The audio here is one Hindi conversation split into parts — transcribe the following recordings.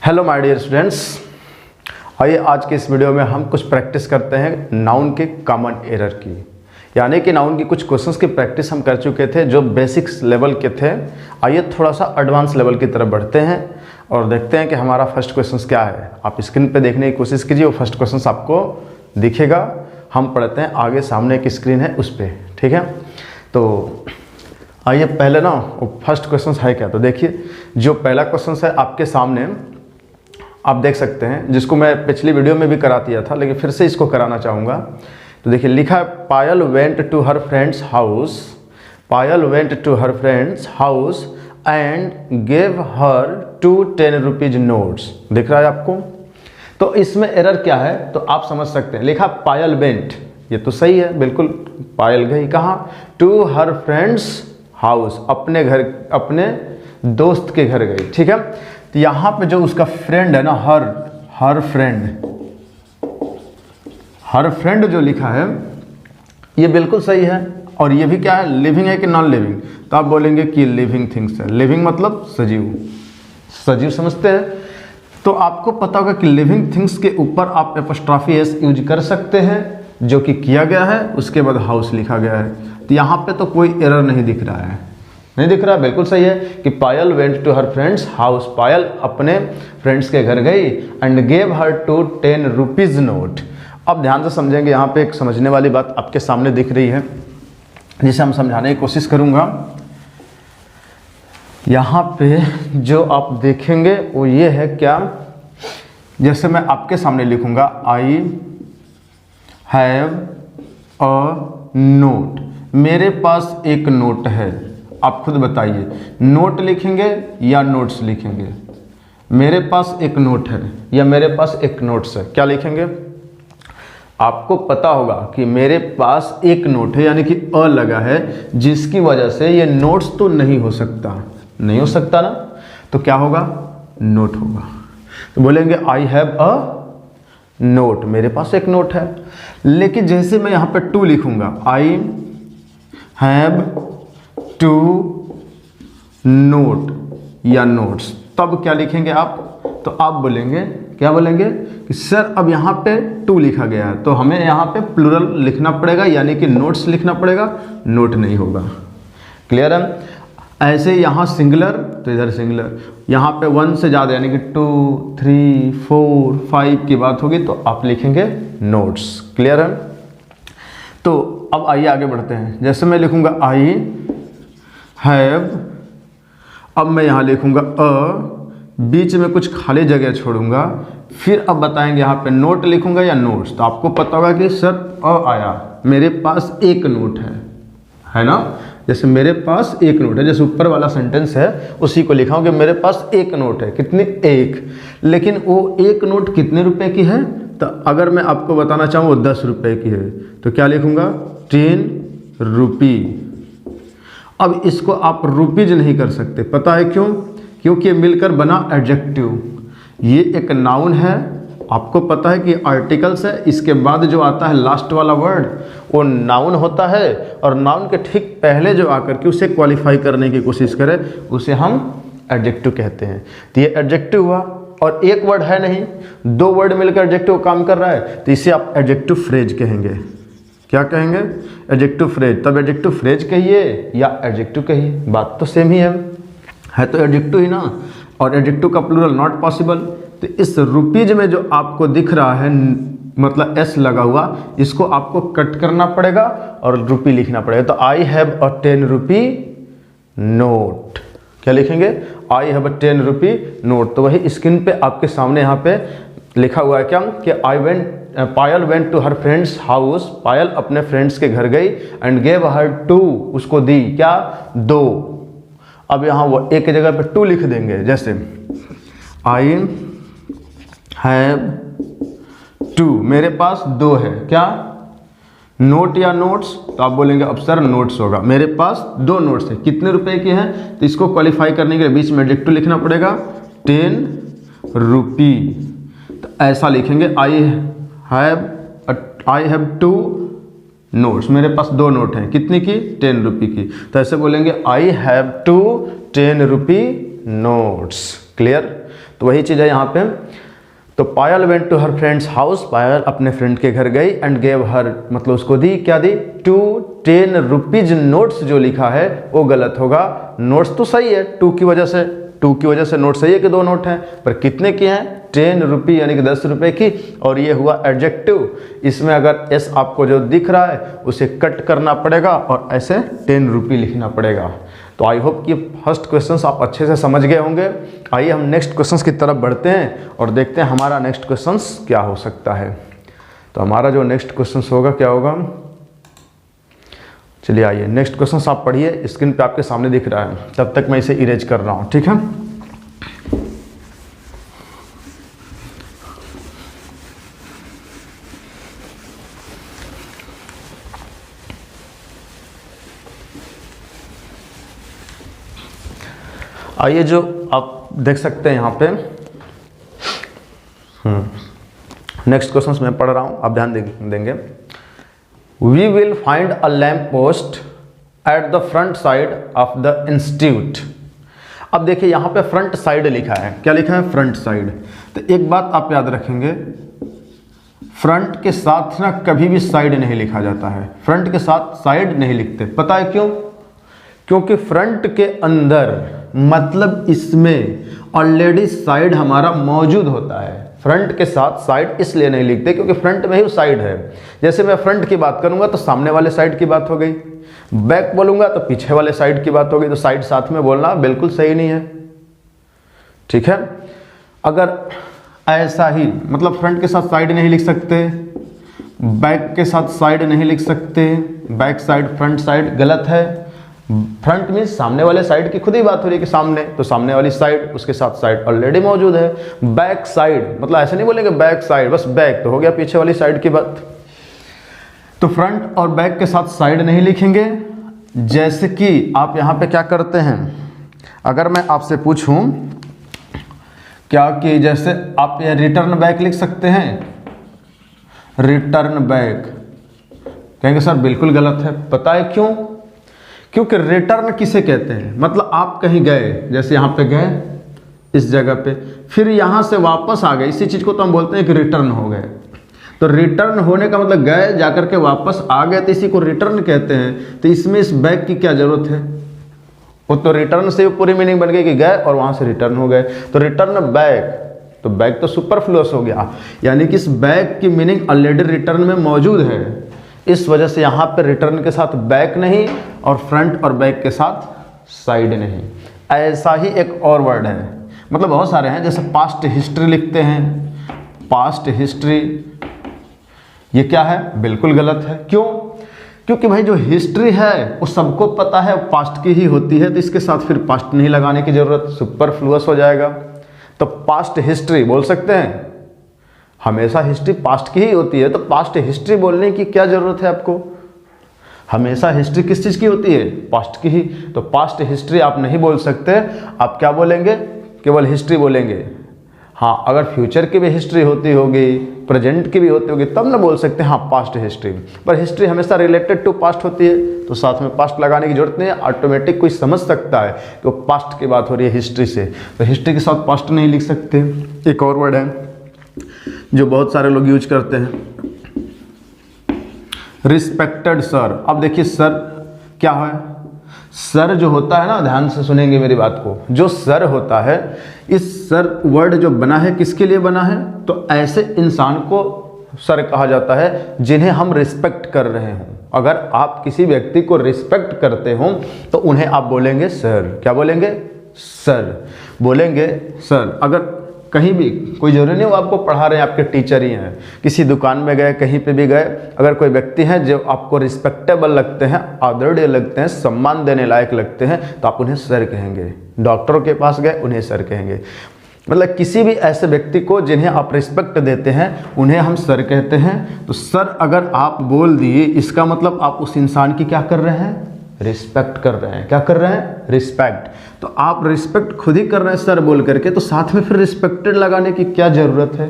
हेलो माय डियर स्टूडेंट्स, आइए आज के इस वीडियो में हम कुछ प्रैक्टिस करते हैं नाउन के कॉमन एरर की। यानी कि नाउन की कुछ क्वेश्चंस की प्रैक्टिस हम कर चुके थे जो बेसिक्स लेवल के थे। आइए थोड़ा सा एडवांस लेवल की तरफ बढ़ते हैं और देखते हैं कि हमारा फर्स्ट क्वेश्चन क्या है। आप स्क्रीन पे देखने की कोशिश कीजिए, वो फर्स्ट क्वेश्चन आपको दिखेगा। हम पढ़ते हैं आगे, सामने की स्क्रीन है उस पर, ठीक है। तो आइए पहले ना फर्स्ट क्वेश्चन है क्या, तो देखिए जो पहला क्वेश्चन है आपके सामने आप देख सकते हैं, जिसको मैं पिछली वीडियो में भी करा दिया था लेकिन फिर से इसको कराना चाहूँगा। तो देखिए लिखा है Payal went to her friends house, Payal went to her friends house and gave her 2 10 rupees notes. दिख रहा है आपको? तो इसमें एरर क्या है तो आप समझ सकते हैं। लिखा पायल वेंट, ये तो सही है, बिल्कुल पायल गई कहाँ? टू हर फ्रेंड्स हाउस, अपने घर, अपने दोस्त के घर गई, ठीक है। तो यहाँ पे जो उसका फ्रेंड है ना, हर फ्रेंड जो लिखा है ये बिल्कुल सही है। और ये भी क्या है, लिविंग है कि नॉन लिविंग? तो आप बोलेंगे कि लिविंग थिंग्स है। लिविंग मतलब सजीव, सजीव समझते हैं। तो आपको पता होगा कि लिविंग थिंग्स के ऊपर आप एपोस्ट्रॉफी एस यूज कर सकते हैं, जो कि किया गया है। उसके बाद हाउस लिखा गया है, तो यहाँ पे तो कोई एरर नहीं दिख रहा है, नहीं दिख रहा, बिल्कुल सही है कि Payal went to her friends house, Payal अपने फ्रेंड्स के घर गई and gave her 2 10 rupees note. अब ध्यान से समझेंगे, यहाँ पे एक समझने वाली बात आपके सामने दिख रही है जिसे हम समझाने की कोशिश करूँगा। यहाँ पे जो आप देखेंगे वो ये है क्या, जैसे मैं आपके सामने लिखूँगा आई हैव अ नोट, मेरे पास एक नोट है। आप खुद बताइए, नोट लिखेंगे या नोट्स लिखेंगे? मेरे पास एक नोट है या मेरे पास एक नोट्स है, क्या लिखेंगे? आपको पता होगा कि मेरे पास एक नोट है, यानी कि अ लगा है, जिसकी वजह से ये नोट्स तो नहीं हो सकता, नहीं हो सकता ना, तो क्या होगा? नोट होगा। तो बोलेंगे आई हैव अ नोट, मेरे पास एक नोट है। लेकिन जैसे मैं यहाँ पे 2 लिखूंगा, आई हैव 2 नोट या नोट्स, तब क्या लिखेंगे आप? तो आप बोलेंगे, क्या बोलेंगे कि सर अब यहाँ पे 2 लिखा गया है तो हमें यहाँ पे प्लूरल लिखना पड़ेगा, यानी कि नोट्स लिखना पड़ेगा, नोट नहीं होगा। क्लियर है? ऐसे यहाँ सिंगुलर तो इधर सिंगुलर, यहाँ पे 1 से ज़्यादा यानी कि 2 3 4 5 की बात होगी तो आप लिखेंगे नोट्स। क्लियर है? तो अब आइए आगे बढ़ते हैं। जैसे मैं लिखूंगा आई हैव, अब मैं यहाँ लिखूंगा अ, बीच में कुछ खाली जगह छोड़ूंगा, फिर अब बताएंगे यहाँ पे नोट लिखूंगा या नोट्स। तो आपको पता होगा कि सर अ आया, मेरे पास एक नोट है ना। जैसे मेरे पास एक नोट है, जैसे ऊपर वाला सेंटेंस है उसी को लिखा हूँ कि मेरे पास एक नोट है। कितनी? एक। लेकिन वो एक नोट कितने रुपए की है? तो अगर मैं आपको बताना चाहूँ वो 10 रुपए की है, तो क्या लिखूंगा? 10 रुपी। अब इसको आप रुपीज नहीं कर सकते, पता है क्यों? क्योंकि ये मिलकर बना एडजेक्टिव। ये एक नाउन है, आपको पता है कि आर्टिकल्स है, इसके बाद जो आता है लास्ट वाला वर्ड वो नाउन होता है, और नाउन के ठीक पहले जो आकर के उसे क्वालिफाई करने की कोशिश करे उसे हम एडजेक्टिव कहते हैं। तो ये एडजेक्टिव हुआ, और एक वर्ड है नहीं, 2 वर्ड मिलकर एडजेक्टिव काम कर रहा है, तो इसे आप एडजेक्टिव फ्रेज कहेंगे। क्या कहेंगे? Adjective phrase. तब एडजेक्टिव फ्रेज कहिए या एडजेक्टिव कहिए, बात तो सेम ही है तो एडजेक्टिव ही ना, और एडजेक्टिव का प्लूरल नॉट पॉसिबल। तो इस रुपीज में जो आपको दिख रहा है मतलब एस लगा हुआ, इसको आपको कट करना पड़ेगा और रुपी लिखना पड़ेगा। तो I have a 10 rupee note, क्या लिखेंगे? I have a 10 rupee note. तो वही स्क्रीन पे आपके सामने यहाँ पे लिखा हुआ है क्या कि Payal went to her friends house, Payal अपने फ्रेंड्स के घर गई एंड गेव हर 2, उसको दी क्या? 2। अब यहाँ वो एक की जगह पे 2 लिख देंगे, जैसे आई हैव 2, मेरे पास 2 है, क्या? नोट या नोट्स? तो आप बोलेंगे अब सर नोट्स होगा, मेरे पास 2 नोट्स है, कितने रुपए के हैं? तो इसको क्वालिफाई करने के लिए बीच में एडजेक्टिव लिखना पड़ेगा, 10 रुपी। तो ऐसा लिखेंगे आई हैव 2 नोट्स, मेरे पास 2 नोट हैं, कितने की? 10 रुपी की। तो ऐसे बोलेंगे I have 2 10 rupee notes. Clear? तो वही चीज़ है यहाँ पे। तो Payal went to her friends house, Payal अपने फ्रेंड के घर गई, एंड गेव हर, मतलब उसको दी, क्या दी, 10 रुपीज नोट्स। जो लिखा है वो गलत होगा, नोट्स तो सही है, 2 की वजह से नोट सही है कि 2 नोट हैं, पर कितने की हैं, 10 रुपये यानी कि 10 रुपये की। और ये हुआ एडजेक्टिव, इसमें अगर एस आपको जो दिख रहा है उसे कट करना पड़ेगा और ऐसे 10 रुपये लिखना पड़ेगा। तो आई होप कि फर्स्ट क्वेश्चंस आप अच्छे से समझ गए होंगे। आइए हम नेक्स्ट क्वेश्चंस की तरफ बढ़ते हैं और देखते हैं हमारा नेक्स्ट क्वेश्चंस क्या हो सकता है। तो हमारा जो नेक्स्ट क्वेश्चंस होगा क्या होगा, चलिए आइए नेक्स्ट क्वेश्चंस आप पढ़िए, स्क्रीन पे आपके सामने दिख रहा है, तब तक मैं इसे इरेज कर रहा हूँ, ठीक है। आइए जो आप देख सकते हैं यहाँ पे, नेक्स्ट क्वेश्चन मैं पढ़ रहा हूँ, आप ध्यान देंगे। We will find a lamp post at the front side of the institute. अब देखिए यहाँ पे फ्रंट साइड लिखा है, क्या लिखा है, फ्रंट साइड। तो एक बात आप याद रखेंगे, फ्रंट के साथ ना कभी भी साइड नहीं लिखा जाता है, फ्रंट के साथ साइड नहीं लिखते। पता है क्यों? क्योंकि फ्रंट के अंदर मतलब इसमें ऑलरेडी साइड हमारा मौजूद होता है। फ्रंट के साथ साइड इसलिए नहीं लिखते क्योंकि फ्रंट में ही साइड है। जैसे मैं फ्रंट की बात करूंगा तो सामने वाले साइड की बात हो गई, बैक बोलूंगा तो पीछे वाले साइड की बात हो गई। तो साइड साथ में बोलना बिल्कुल सही नहीं है, ठीक है। अगर ऐसा ही मतलब फ्रंट के साथ साइड नहीं लिख सकते, बैक के साथ साइड नहीं लिख सकते, बैक साइड फ्रंट साइड गलत है। फ्रंट में सामने वाले साइड की खुद ही बात हो रही है कि सामने, तो सामने वाली साइड उसके साथ साइड ऑलरेडी मौजूद है। बैक साइड मतलब ऐसे नहीं बोलेंगे बैक साइड, बस बैक तो हो गया पीछे वाली साइड की बात। तो फ्रंट और बैक के साथ साइड नहीं लिखेंगे। जैसे कि आप यहाँ पे क्या करते हैं, अगर मैं आपसे पूछूं क्या कि जैसे आप ये रिटर्न बैक लिख सकते हैं, रिटर्न बैक, कहेंगे सर बिल्कुल गलत है। पता है क्यों? क्योंकि रिटर्न किसे कहते हैं, मतलब आप कहीं गए, जैसे यहाँ पे गए इस जगह पे, फिर यहाँ से वापस आ गए, इसी चीज़ को तो हम बोलते हैं कि रिटर्न हो गए। तो रिटर्न होने का मतलब गए जाकर के वापस आ गए, तो इसी को रिटर्न कहते हैं। तो इसमें इस बैक की क्या जरूरत है? वो तो रिटर्न से पूरी मीनिंग बन गई कि गए और वहाँ से रिटर्न हो गए। तो रिटर्न बैक, तो बैक तो सुपरफ्लुअस हो गया, यानी कि इस बैक की मीनिंग ऑलरेडी रिटर्न में मौजूद है। इस वजह से यहाँ पे रिटर्न के साथ बैक नहीं और फ्रंट और बैक के साथ साइड नहीं। ऐसा ही एक और वर्ड है, मतलब बहुत सारे हैं, जैसे पास्ट हिस्ट्री लिखते हैं, पास्ट हिस्ट्री, ये क्या है, बिल्कुल गलत है। क्यों? क्योंकि भाई जो हिस्ट्री है वो सबको पता है पास्ट की ही होती है, तो इसके साथ फिर पास्ट नहीं लगाने की जरूरत, सुपरफ्लुअस हो जाएगा। तो पास्ट हिस्ट्री बोल सकते हैं, हमेशा हिस्ट्री पास्ट की ही होती है, तो पास्ट हिस्ट्री बोलने की क्या जरूरत है आपको? हमेशा हिस्ट्री किस चीज़ की होती है? पास्ट की ही। तो पास्ट हिस्ट्री आप नहीं बोल सकते, आप क्या बोलेंगे? केवल हिस्ट्री बोलेंगे। हाँ, अगर फ्यूचर की भी हिस्ट्री होती होगी, प्रेजेंट की भी होती होगी, तब ना बोल सकते हैं हाँ पास्ट हिस्ट्री। पर हिस्ट्री हमेशा रिलेटेड टू पास्ट होती है, तो साथ में पास्ट लगाने की जरूरत नहीं है। ऑटोमेटिक कोई समझ सकता है कि वो पास्ट की बात हो रही है हिस्ट्री से, तो हिस्ट्री के साथ पास्ट नहीं लिख सकते। एक और वर्ड है जो बहुत सारे लोग यूज करते हैं, रिस्पेक्टेड सर। अब देखिए सर क्या है, सर जो होता है ना, ध्यान से सुनेंगे मेरी बात को, जो सर होता है, इस सर वर्ड जो बना है किसके लिए बना है? तो ऐसे इंसान को सर कहा जाता है जिन्हें हम रिस्पेक्ट कर रहे हों। अगर आप किसी व्यक्ति को रिस्पेक्ट करते हो तो उन्हें आप बोलेंगे सर। क्या बोलेंगे? सर बोलेंगे सर। अगर कहीं भी, कोई जरूरी नहीं वो आपको पढ़ा रहे हैं, आपके टीचर ही हैं, किसी दुकान में गए, कहीं पे भी गए, अगर कोई व्यक्ति हैं जो आपको रिस्पेक्टेबल लगते हैं, आदरणीय लगते हैं, सम्मान देने लायक लगते हैं, तो आप उन्हें सर कहेंगे। डॉक्टरों के पास गए, उन्हें सर कहेंगे। मतलब किसी भी ऐसे व्यक्ति को जिन्हें आप रिस्पेक्ट देते हैं उन्हें हम सर कहते हैं। तो सर अगर आप बोल दिए, इसका मतलब आप उस इंसान की क्या कर रहे हैं? रिस्पेक्ट कर रहे हैं। क्या कर रहे हैं? रिस्पेक्ट। तो आप रिस्पेक्ट खुद ही कर रहे हैं सर बोल करके, तो साथ में फिर रिस्पेक्टेड लगाने की क्या जरूरत है?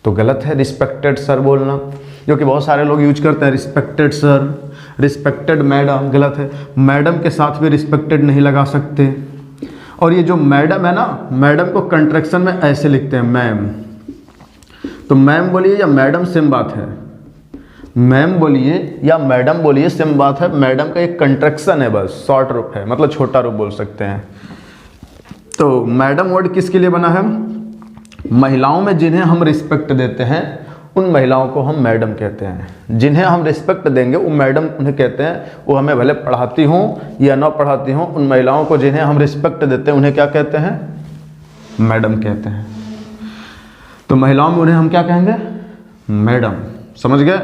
तो गलत है रिस्पेक्टेड सर बोलना, जो कि बहुत सारे लोग यूज करते हैं। रिस्पेक्टेड सर, रिस्पेक्टेड मैडम, गलत है। मैडम के साथ भी रिस्पेक्टेड नहीं लगा सकते। और ये जो मैडम है ना, मैडम को कंट्रैक्शन में ऐसे लिखते हैं मैम। तो मैम बोलिए या मैडम सेम बात है, मैम बोलिए या मैडम बोलिए सेम बात है। मैडम का एक कंट्रैक्शन है, बस शॉर्ट रूप है, मतलब छोटा रूप बोल सकते हैं। तो मैडम वर्ड किसके लिए बना है? महिलाओं में जिन्हें हम रिस्पेक्ट देते हैं उन महिलाओं को हम मैडम कहते हैं। जिन्हें हम रिस्पेक्ट देंगे वो मैडम उन्हें कहते हैं। वो हमें भले पढ़ाती हों या ना पढ़ाती हों, उन महिलाओं को जिन्हें हम रिस्पेक्ट देते हैं उन्हें क्या कहते हैं? मैडम कहते हैं। तो महिलाओं में उन्हें हम क्या कहेंगे? मैडम। समझ गए?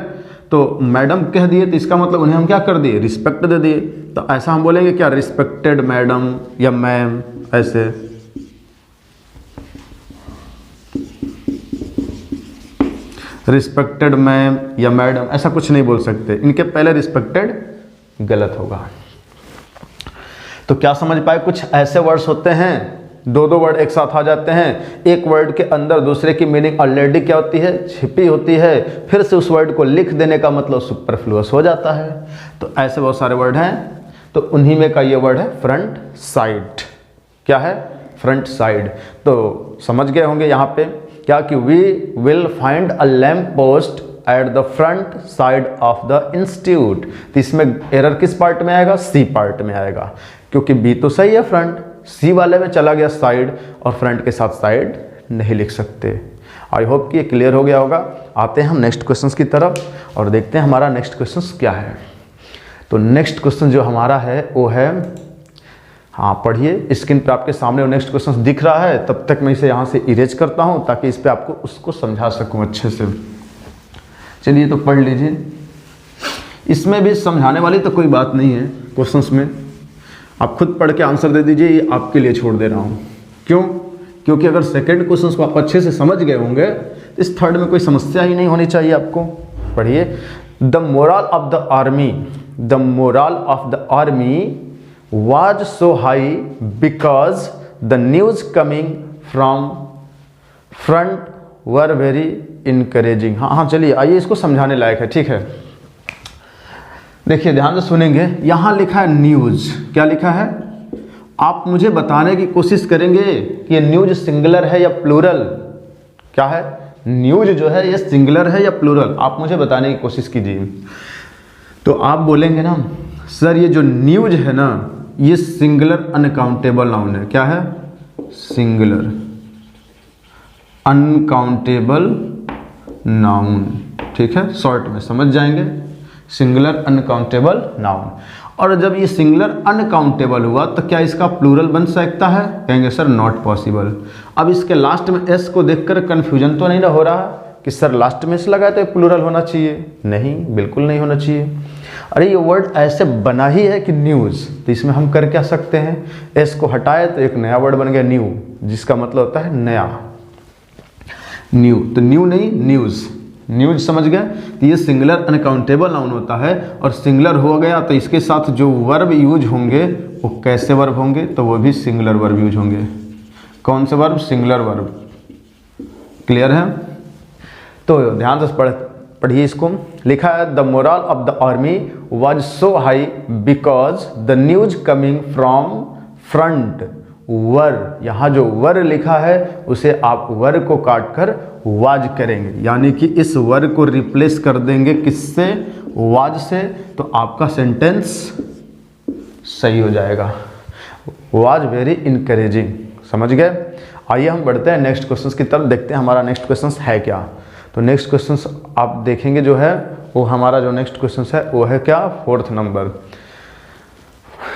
तो मैडम कह दिए तो इसका मतलब उन्हें हम क्या कर दिए? रिस्पेक्ट दे दिए। तो ऐसा हम बोलेंगे क्या? रिस्पेक्टेड मैडम या मैम, ऐसे। रिस्पेक्टेड मैम या मैडम, ऐसा कुछ नहीं बोल सकते। इनके पहले रिस्पेक्टेड गलत होगा। तो क्या समझ पाए? कुछ ऐसे वर्ड्स होते हैं, दो दो वर्ड एक साथ आ जाते हैं, एक वर्ड के अंदर दूसरे की मीनिंग ऑलरेडी क्या होती है? छिपी होती है। फिर से उस वर्ड को लिख देने का मतलब सुपरफ्लुअस हो जाता है। तो ऐसे बहुत सारे वर्ड हैं। तो उन्हीं में का ये वर्ड है फ्रंट साइड। क्या है? Front side. तो समझ गए होंगे यहाँ पे क्या कि we will find a lamp post at the front side of the institute. तो इसमें एरर किस पार्ट में आएगा? सी पार्ट में आएगा, क्योंकि बी तो सही है फ्रंट, सी वाले में चला गया साइड, और फ्रंट के साथ साइड नहीं लिख सकते। आई होप कि ये क्लियर हो गया होगा। आते हैं हम नेक्स्ट क्वेश्चन की तरफ और देखते हैं हमारा नेक्स्ट क्वेश्चन क्या है। तो नेक्स्ट क्वेश्चन जो हमारा है वो है, हाँ पढ़िए, स्क्रीन पे आपके सामने वो नेक्स्ट क्वेश्चन दिख रहा है। तब तक मैं इसे यहाँ से इरेज करता हूँ ताकि इस पे आपको उसको समझा सकूँ अच्छे से। चलिए तो पढ़ लीजिए। इसमें भी समझाने वाली तो कोई बात नहीं है क्वेश्चंस में, आप खुद पढ़ के आंसर दे दीजिए, ये आपके लिए छोड़ दे रहा हूँ। क्यों? क्योंकि अगर सेकंड क्वेश्चन को आप अच्छे से समझ गए होंगे तो इस थर्ड में कोई समस्या ही नहीं होनी चाहिए आपको। पढ़िए, the moral of the army, the moral of the army was so high because the news coming from front were very encouraging। हाँ चलिए आइए इसको समझाने लायक है, ठीक है। देखिए ध्यान से सुनेंगे, यहाँ लिखा है न्यूज़। क्या लिखा है? आप मुझे बताने की कोशिश करेंगे कि ये न्यूज़ सिंगुलर है या प्लूरल। क्या है? न्यूज़ जो है ये सिंगुलर है या प्लूरल, आप मुझे बताने की कोशिश कीजिए। तो आप बोलेंगे ना सर ये जो न्यूज़ है ना ये सिंगुलर अनकाउंटेबल नाउन है। क्या है? सिंगुलर अनकाउंटेबल नाउन, ठीक है, शॉर्ट में समझ जाएंगे, सिंगुलर अनकाउंटेबल नाउन। और जब ये सिंगुलर अनकाउंटेबल हुआ तो क्या इसका प्लूरल बन सकता है? कहेंगे सर नॉट पॉसिबल। अब इसके लास्ट में एस को देखकर कंफ्यूजन तो नहीं ना हो रहा कि सर लास्ट में एस लगा तो प्लूरल होना चाहिए? नहीं, बिल्कुल नहीं होना चाहिए। अरे ये वर्ड ऐसे बना ही है कि न्यूज़, तो इसमें हम कर क्या सकते हैं? एस को हटाए तो एक नया वर्ड बन गया न्यू, जिसका मतलब होता है नया, न्यू। तो न्यू नहीं, न्यूज़, न्यूज़ समझ गए? तो ये सिंगुलर अनकाउंटेबल नाउन होता है, और सिंगुलर हो गया तो इसके साथ जो वर्ब यूज होंगे वो कैसे वर्ब होंगे? तो वो भी सिंगुलर वर्ब यूज होंगे। कौन से वर्ब? Singular verb. क्लियर है? तो ध्यान से पढ़िए इसको। लिखा है the moral of the army was so high because the news coming from front were. यहाँ जो वर लिखा है उसे आप वर को काट कर वाज करेंगे, यानी कि इस वर को रिप्लेस कर देंगे किससे? वाज से। तो आपका सेंटेंस सही हो जाएगा, वाज वेरी इनकरेजिंग। समझ गए? आइए हम बढ़ते हैं नेक्स्ट क्वेश्चन की तरफ, देखते हैं हमारा नेक्स्ट क्वेश्चन है क्या। तो नेक्स्ट क्वेश्चन आप देखेंगे जो है वो हमारा जो नेक्स्ट क्वेश्चन है वो है क्या? 4th number.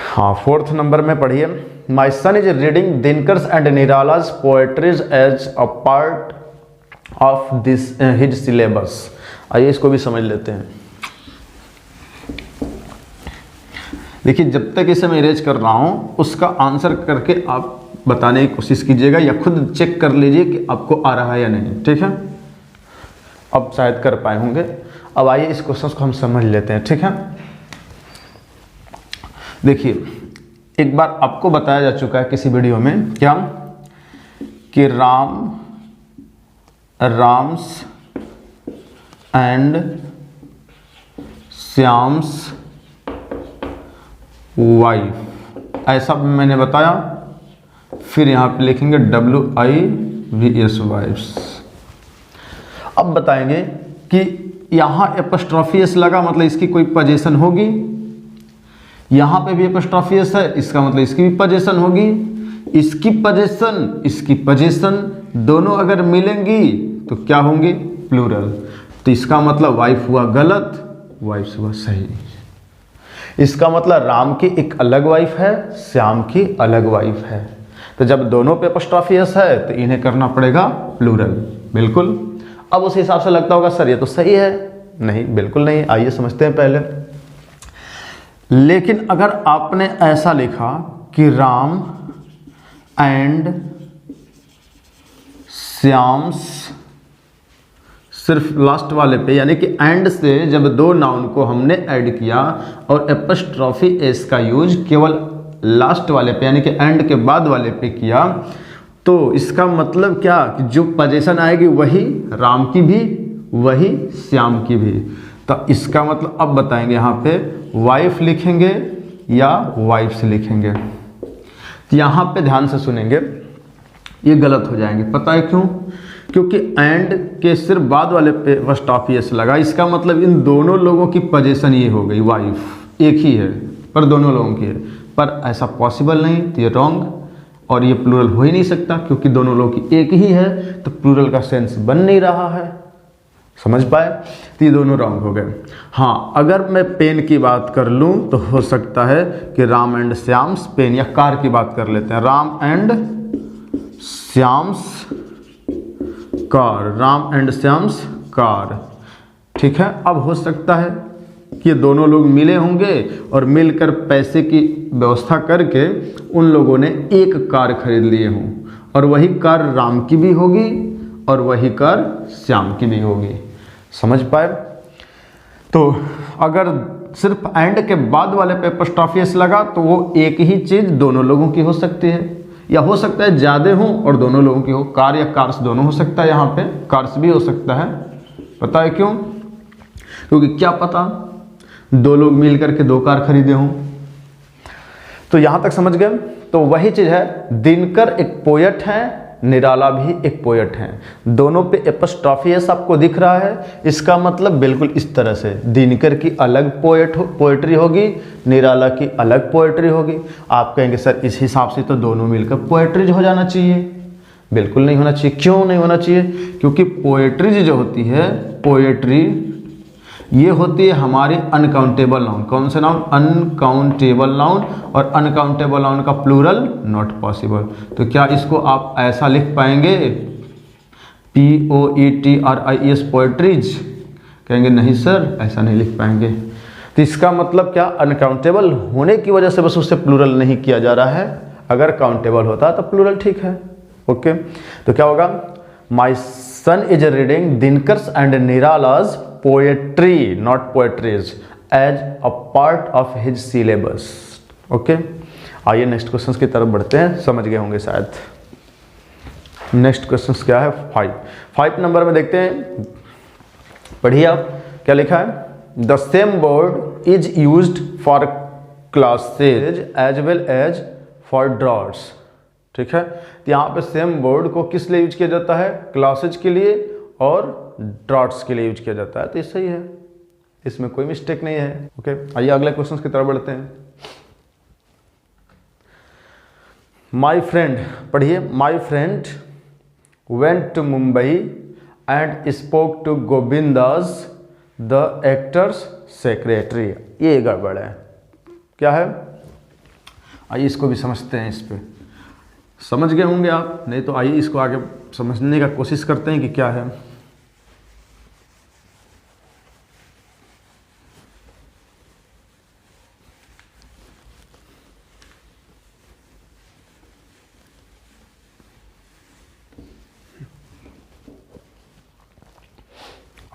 हाँ 4th नंबर में पढ़िए, my son is reading Dinkar's and Nirala's poetries as a part of this his syllabus. आइए इसको भी समझ लेते हैं। देखिए जब तक इसे मैं इरेज कर रहा हूँ उसका आंसर करके आप बताने की कोशिश कीजिएगा, या खुद चेक कर लीजिए कि आपको आ रहा है या नहीं, ठीक है? अब शायद कर पाए होंगे। अब आइए इस क्वेश्चन को हम समझ लेते हैं, ठीक है? देखिए एक बार आपको बताया जा चुका है किसी वीडियो में क्या कि राम्स एंड श्याम्स वाइफ, ऐसा मैंने बताया। फिर यहाँ पे लिखेंगे WIVS वाइफ्स। अब बताएंगे कि यहाँ एपोस्ट्रोफी एस लगा मतलब इसकी कोई पोजीशन होगी, यहाँ पे भी एपोस्ट्रोफी एस है इसका मतलब इसकी भी पोजीशन होगी, इसकी पोजीशन दोनों अगर मिलेंगी तो क्या होंगे, प्लूरल। तो इसका मतलब वाइफ हुआ गलत, वाइफ हुआ सही। इसका मतलब राम की एक अलग वाइफ है, श्याम की अलग वाइफ है। तो जब दोनों पे एपोस्ट्रोफी एस है तो इन्हें करना पड़ेगा प्लूरल, बिल्कुल। अब उस हिसाब से लगता होगा सर ये तो सही है, नहीं बिल्कुल नहीं। आइए समझते हैं पहले। लेकिन अगर आपने ऐसा लिखा कि राम एंड श्याम्स, सिर्फ लास्ट वाले पे, यानी कि एंड से जब दो नाउन को हमने ऐड किया और एपोस्ट्रोफी एस का यूज केवल लास्ट वाले पे यानी कि एंड के बाद वाले पे किया, तो इसका मतलब क्या कि जो पोजीशन आएगी वही राम की भी वही श्याम की भी। तो इसका मतलब अब बताएंगे यहाँ पे वाइफ लिखेंगे या वाइफ्स लिखेंगे। तो यहाँ पे ध्यान से सुनेंगे, ये गलत हो जाएंगे। पता है क्यों? क्योंकि एंड के सिर्फ बाद वाले पे एपोस्ट्रोफी एस लगा, इसका मतलब इन दोनों लोगों की पोजीशन ये हो गई, वाइफ एक ही है पर दोनों लोगों की है। पर ऐसा पॉसिबल नहीं, तो ये रॉन्ग, और ये प्लूरल हो ही नहीं सकता क्योंकि दोनों लोगों की एक ही है, तो प्लूरल का सेंस बन नहीं रहा है। समझ पाए? तो ये दोनों रॉन्ग हो गए। हाँ, अगर मैं पेन की बात कर लूँ तो हो सकता है कि राम एंड श्याम्स पेन, या कार की बात कर लेते हैं, Ram and Shyam's car, Ram and Shyam's car. ठीक है, अब हो सकता है कि दोनों लोग मिले होंगे और मिलकर पैसे की व्यवस्था करके उन लोगों ने एक कार खरीद लिए हों, और वही कार राम की भी होगी और वही कार श्याम की भी होगी। समझ पाए? तो अगर सिर्फ एंड के बाद वाले पे एपोस्ट्रोफी एस लगा तो वो एक ही चीज़ दोनों लोगों की हो सकती है, या हो सकता है ज़्यादा हो और दोनों लोगों की हो। कार या कार्स दोनों हो सकता है, यहाँ पे कार्स भी हो सकता है। पता है क्यों? क्योंकि क्या पता दो लोग मिल करके दो कार खरीदे हों। तो यहाँ तक समझ गए? तो वही चीज़ है, दिनकर एक पोएट है, निराला भी एक पोएट है, दोनों पे एपोस्ट्रोफी एस आपको दिख रहा है। इसका मतलब बिल्कुल इस तरह से, दिनकर की अलग पोएट्री होगी, निराला की अलग पोएट्री होगी। आप कहेंगे सर इस हिसाब से तो दोनों मिलकर पोएट्रीज हो जाना चाहिए। बिल्कुल नहीं होना चाहिए। क्यों नहीं होना चाहिए? क्योंकि पोएट्रीज जो होती है, पोएट्री ये होती है हमारी अनकाउंटेबल नाउन। कौन से नाउन? अनकाउंटेबल नाउन, और अनकाउंटेबल नाउन का प्लूरल नॉट पॉसिबल। तो क्या इसको आप ऐसा लिख पाएंगे, POETRIES पोएट्रीज? कहेंगे नहीं सर ऐसा नहीं लिख पाएंगे। तो इसका मतलब क्या, अनकाउंटेबल होने की वजह से बस उससे प्लूरल नहीं किया जा रहा है। अगर काउंटेबल होता तो प्लूरल ठीक है। ओके, तो क्या होगा, my son is reading Dinkar's and Nirala's poetry not poetries as a part of his syllabus। Okay, आइए नेक्स्ट क्वेश्चंस की तरफ बढ़ते हैं, समझ गए होंगे शायद। नेक्स्ट क्वेश्चंस क्या है, 5 नंबर में देखते हैं, पढ़िए आप क्या लिखा है। The same word is used for classes as well as for droughts. ठीक है, तो यहाँ पे सेम वर्ड को किस लिए यूज किया जाता है, क्लासेज के लिए और ड्रॉट्स के लिए यूज किया जाता है। तो ये सही है, इसमें कोई मिस्टेक नहीं है। ओके, आइए अगले क्वेश्चन की तरफ बढ़ते हैं। माई फ्रेंड, पढ़िए, my friend went to Mumbai and spoke to Govinda's the actor's secretary. ये गड़बड़ है, क्या है? आइए इसको भी समझते हैं। इस पे समझ गए होंगे आप, नहीं तो आइए इसको आगे समझने का कोशिश करते हैं कि क्या है।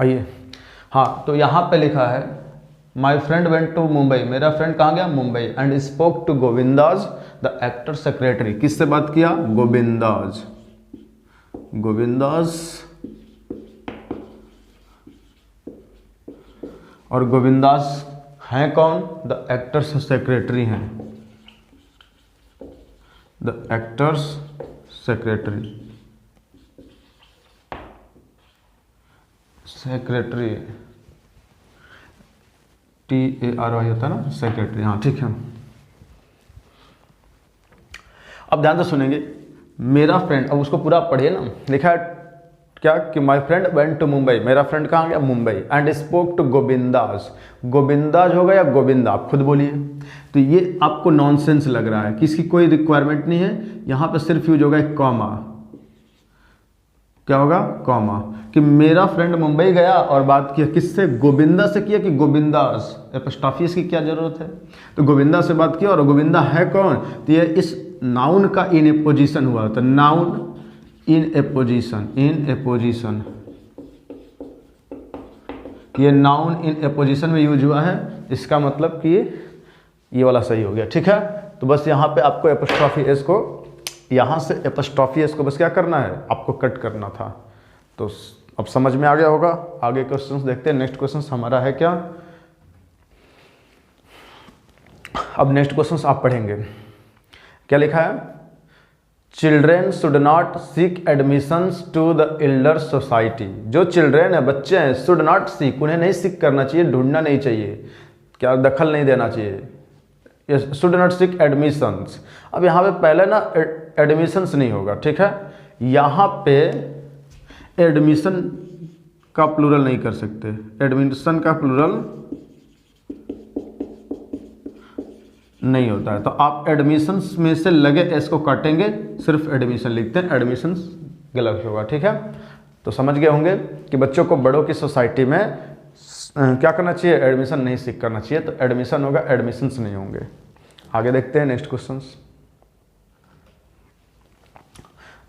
आइए, हाँ, तो यहाँ पे लिखा है my friend went to Mumbai, मेरा फ्रेंड कहाँ गया, Mumbai, and spoke to Govinda's the actor secretary. किससे बात किया, गोविंदास। गोविंदास, और गोविंदास हैं कौन, द एक्टर्स सेक्रेटरी हैं, the actor's secretary, secretary TARY होता है ना, सेक्रेटरी, हाँ ठीक है। अब ध्यान से सुनेंगे, मेरा फ्रेंड, अब उसको पूरा पढ़िए ना, लिखा है क्या कि my friend went to Mumbai, मेरा फ्रेंड कहाँ गया, Mumbai, and spoke to Govinda's, Govinda's होगा या गोविंदा, आप खुद बोलिए। तो ये आपको नॉनसेंस लग रहा है कि इसकी कोई रिक्वायरमेंट नहीं है, यहाँ पे सिर्फ यूज होगा एक कॉमा, क्या होगा, कॉमा, कि मेरा फ्रेंड मुंबई गया और बात किया किससे, गोविंदा से किया कि गोविंदास, एपोस्ट्रोफी की क्या जरूरत है, तो गोविंदा से बात किया, और गोविंदा है कौन, तो ये इस नाउन का इन ए पोजीशन हुआ, तो noun in A position, in A position, ये नाउन इन ए पोजीशन में यूज हुआ है, इसका मतलब कि ये वाला सही हो गया, ठीक है। तो बस यहाँ पे आपको एपोस्ट्रोफी एस को, यहाँ से एपोस्ट्रोफी एस को बस क्या करना है, आपको कट करना था। तो अब समझ में आ गया होगा। आगे क्वेश्चंस देखते हैं। नेक्स्ट क्वेश्चन हमारा है क्या, अब नेक्स्ट क्वेश्चन आप पढ़ेंगे, क्या लिखा है, children should not seek admissions to the elder society, जो चिल्ड्रेन है, बच्चे हैं, शुड नॉट सीक, उन्हें नहीं सीख करना चाहिए, ढूंढना नहीं चाहिए, क्या दखल नहीं देना चाहिए, शुड नॉट सीक एडमिशंस। अब यहाँ पे पहले ना एडमिशंस नहीं होगा, ठीक है, यहाँ पे एडमिशन का प्लूरल नहीं कर सकते, एडमिशन का प्लूरल नहीं होता है, तो आप एडमिशंस में से लगे एस को काटेंगे, सिर्फ एडमिशन लिखते हैं, एडमिशंस गलत होगा, ठीक है। तो समझ गए होंगे कि बच्चों को बड़ों की सोसाइटी में क्या करना चाहिए, एडमिशन नहीं सीख करना चाहिए, तो एडमिशन होगा, एडमिशंस नहीं होंगे। आगे देखते हैं नेक्स्ट क्वेश्चंस,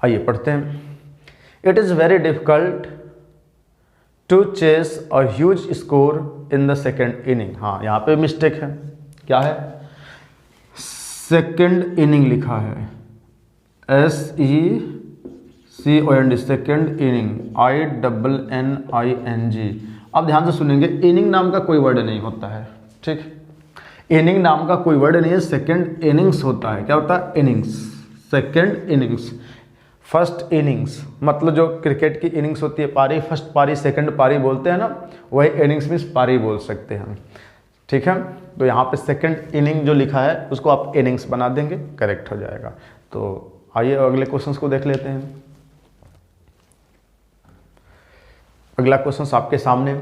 आइए पढ़ते हैं। It is very difficult to chase a huge score in the second inning, हाँ यहाँ पे मिस्टेक है, क्या है, सेकेंड इनिंग लिखा है, SECOND, सेकेंड इनिंग, INNING। अब ध्यान से सुनेंगे, इनिंग नाम का कोई वर्ड नहीं होता है, ठीक, इनिंग नाम का कोई वर्ड नहीं है, सेकेंड इनिंग्स होता है, क्या होता है, innings, second innings. First innings मतलब जो क्रिकेट की इनिंग्स होती है, पारी, फर्स्ट पारी, सेकंड पारी बोलते हैं ना, वही इनिंग्स मीन्स पारी बोल सकते हैं, ठीक है। तो यहाँ पे सेकंड इनिंग जो लिखा है उसको आप इनिंग्स बना देंगे, करेक्ट हो जाएगा। तो आइए अगले क्वेश्चंस को देख लेते हैं। अगला क्वेश्चन आपके सामने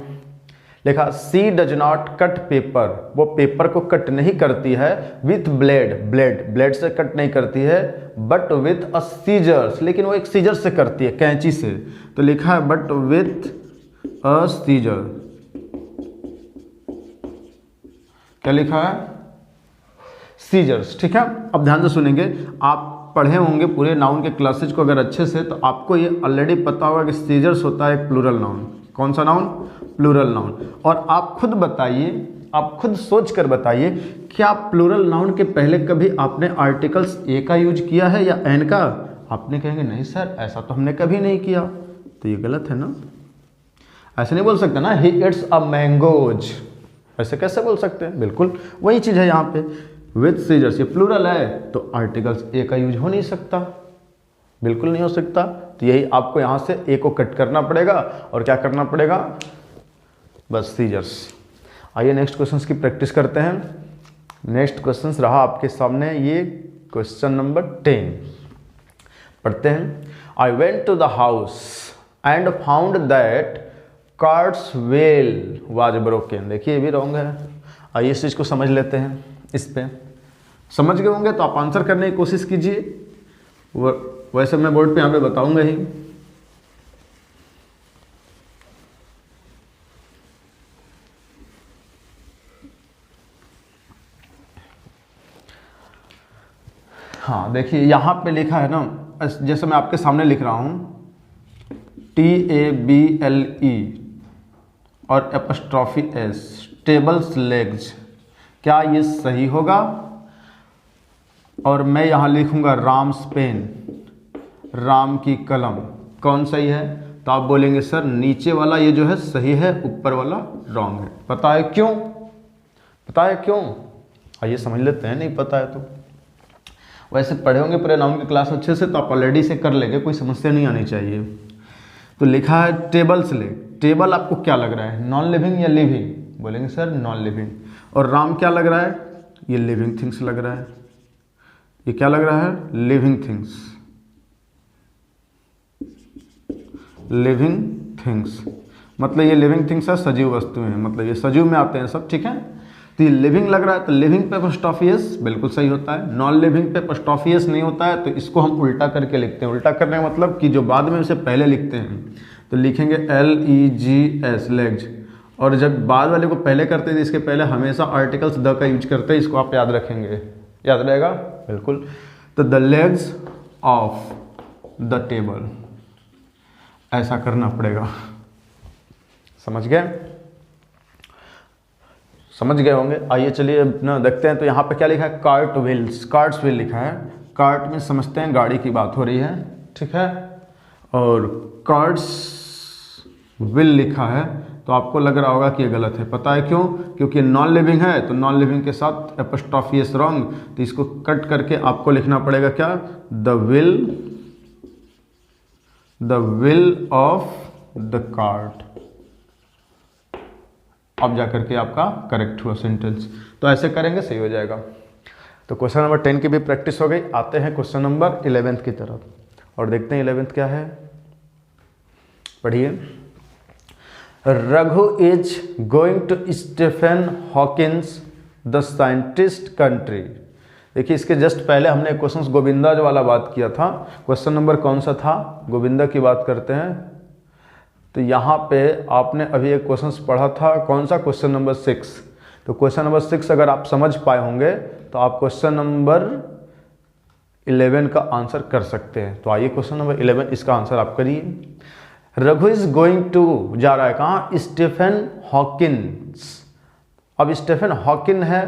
लिखा, सी डज नॉट कट पेपर, वो पेपर को कट नहीं करती है विथ ब्लेड, ब्लेड से कट नहीं करती है, बट विथ अ सीजर्स, लेकिन वो एक सीजर से करती है, कैंची से। तो लिखा है बट विथ अ सीजर, क्या लिखा है, सीजर्स, ठीक है। अब ध्यान से सुनेंगे, आप पढ़े होंगे पूरे नाउन के क्लासेज को अगर अच्छे से, तो आपको ये ऑलरेडी पता होगा कि सीजर्स होता है एक प्लूरल नाउन। कौन सा नाउन, प्लूरल नाउन। और आप खुद बताइए, आप खुद सोच कर बताइए, क्या प्लूरल नाउन के पहले कभी आपने आर्टिकल्स ए का यूज किया है या एन का? आपने कहेंगे नहीं सर ऐसा तो हमने कभी नहीं किया, तो ये गलत है ना। ऐसे नहीं बोल सकते ना, ही इट्स अ मैंगोज, ऐसे कैसे बोल सकते हैं। बिल्कुल वही चीज़ है यहाँ पे, विथ सीजर्स, ये प्लूरल है तो आर्टिकल्स ए का यूज हो नहीं सकता, बिल्कुल नहीं हो सकता। तो यही आपको यहाँ से ए को कट करना पड़ेगा और क्या करना पड़ेगा, बस सीजर्स। आइए नेक्स्ट क्वेश्चंस की प्रैक्टिस करते हैं। नेक्स्ट क्वेश्चंस रहा आपके सामने, ये क्वेश्चन नंबर 10 पढ़ते हैं। I went to the house and found that cards well was broken. देखिए ये भी रॉन्ग है। आइए इस चीज़ को समझ लेते हैं। इस पे समझ गए होंगे तो आप आंसर करने की कोशिश कीजिए, वैसे मैं बोर्ड पे यहाँ पे बताऊंगा ही। हाँ देखिए यहाँ पे लिखा है ना, जैसे मैं आपके सामने लिख रहा हूँ TABLE और एपोस्ट्रोफी S, टेबल्स लेग्स, क्या ये सही होगा? और मैं यहाँ लिखूंगा राम्स पेन, राम की कलम, कौन सही है? तो आप बोलेंगे सर नीचे वाला ये जो है सही है, ऊपर वाला रॉन्ग है। पता है क्यों? पता है क्यों? आइए समझ लेते हैं, नहीं पता है तो। वैसे पढ़े होंगे पूरे नाउन की क्लास अच्छे से, तो आप ऑलरेडी से कर लेंगे, कोई समस्या नहीं आनी चाहिए। तो लिखा है टेबल से ले, टेबल आपको क्या लग रहा है, नॉन लिविंग या लिविंग? बोलेंगे सर नॉन लिविंग। और राम क्या लग रहा है, ये लिविंग थिंग्स लग रहा है। ये क्या लग रहा है, लिविंग थिंग्स, लिविंग थिंग्स, मतलब ये लिविंग थिंग्स है, सजीव वस्तुएं हैं, मतलब ये सजीव में आते हैं सब, ठीक है। तो ये लिविंग लग रहा है, तो लिविंग पे अपोस्ट्रोफी बिल्कुल सही होता है। नॉन लिविंग पे अपोस्ट्रोफी नहीं होता है, तो इसको हम उल्टा करके लिखते हैं। उल्टा करने का मतलब कि जो बाद में उसे पहले लिखते हैं, तो लिखेंगे LEGS, लेग्स। और जब बाद वाले को पहले करते थे, इसके पहले हमेशा आर्टिकल्स द का यूज करते हैं, इसको आप याद रखेंगे, याद रहेगा बिल्कुल। तो the legs of the table, ऐसा करना पड़ेगा। समझ गए, समझ गए होंगे। आइए चलिए ना देखते हैं। तो यहाँ पे क्या लिखा है, कार्ट व्हील्स, कार्ट्स व्हील लिखा है। कार्ट में समझते हैं गाड़ी की बात हो रही है, ठीक है। और कार्ट्स व्हील लिखा है, तो आपको लग रहा होगा कि ये गलत है। पता है क्यों? क्योंकि नॉन लिविंग है, तो नॉन लिविंग के साथ एपोस्ट्रोफी रॉन्ग, तो इसको कट करके आपको लिखना पड़ेगा क्या, the will of the cart. अब जाकर के आपका करेक्ट हुआ सेंटेंस। तो ऐसे करेंगे सही हो जाएगा। तो क्वेश्चन नंबर 10 की भी प्रैक्टिस हो गई। आते हैं क्वेश्चन नंबर 11 की तरफ और देखते हैं 11 क्या है। पढ़िए, Raghu is going to Stephen Hawkins the scientist country. देखिए, इसके जस्ट पहले हमने क्वेश्चन गोविंदा जो वाला बात किया था। क्वेश्चन नंबर कौन सा था, गोविंदा की बात करते हैं। तो यहाँ पे आपने अभी एक क्वेश्चन पढ़ा था, कौन सा, क्वेश्चन नंबर 6। तो क्वेश्चन नंबर 6 अगर आप समझ पाए होंगे तो आप क्वेश्चन नंबर 11 का आंसर कर सकते हैं। तो आइए क्वेश्चन नंबर 11, इसका आंसर आप करिए। रघु इज गोइंग टू, जा रहा है कहाँ, स्टीफन हॉकिंस। अब स्टीफन हॉकिन है,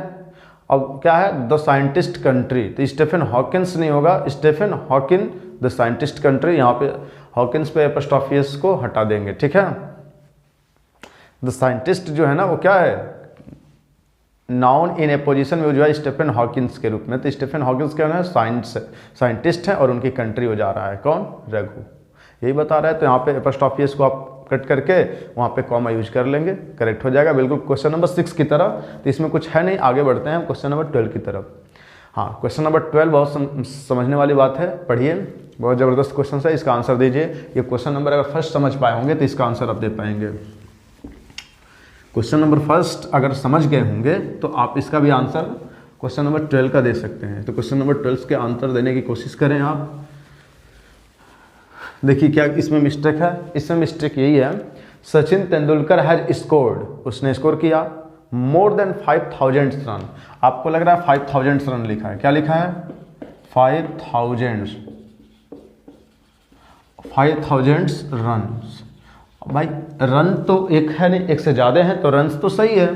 अब क्या है, द साइंटिस्ट कंट्री। तो स्टीफन हॉकिंस नहीं होगा, Stephen Hawkin the scientist country. यहाँ पे हॉकिंस पे एपोस्ट्रोफी को हटा देंगे, ठीक है। द साइंटिस्ट जो है ना वो क्या है, नाउन इन ए पोजिशन में जो है स्टीफन हॉकिंस के रूप में। तो स्टीफन हॉकिंस क्या है, साइंटिस्ट है और उनकी कंट्री हो जा रहा है कौन, रघु, यही बता रहा है। तो यहाँ पे एपोस्ट्रोफी को आप कट करके वहाँ पे कॉमा यूज कर लेंगे, करेक्ट हो जाएगा बिल्कुल क्वेश्चन नंबर 6 की तरह। तो इसमें कुछ है नहीं, आगे बढ़ते हैं क्वेश्चन नंबर 12 की तरफ। हाँ, क्वेश्चन नंबर 12 बहुत समझने वाली बात है, पढ़िए, बहुत ज़बरदस्त क्वेश्चन है, इसका आंसर दीजिए। ये क्वेश्चन नंबर अगर फर्स्ट समझ पाए होंगे तो इसका आंसर आप दे पाएंगे। क्वेश्चन नंबर फर्स्ट अगर समझ गए होंगे तो आप इसका भी आंसर क्वेश्चन नंबर 12 का दे सकते हैं। तो क्वेश्चन नंबर 12 के आंसर देने की कोशिश करें आप। देखिए क्या इसमें मिस्टेक है, इसमें मिस्टेक यही है, सचिन तेंदुलकर हैज स्कोर्ड, उसने स्कोर किया मोर देन 5000 रन। आपको लग रहा है 5000 रन लिखा है, क्या लिखा है, 5000 रन। भाई रन तो एक है नहीं, एक से ज़्यादा हैं, तो रन्स तो सही है,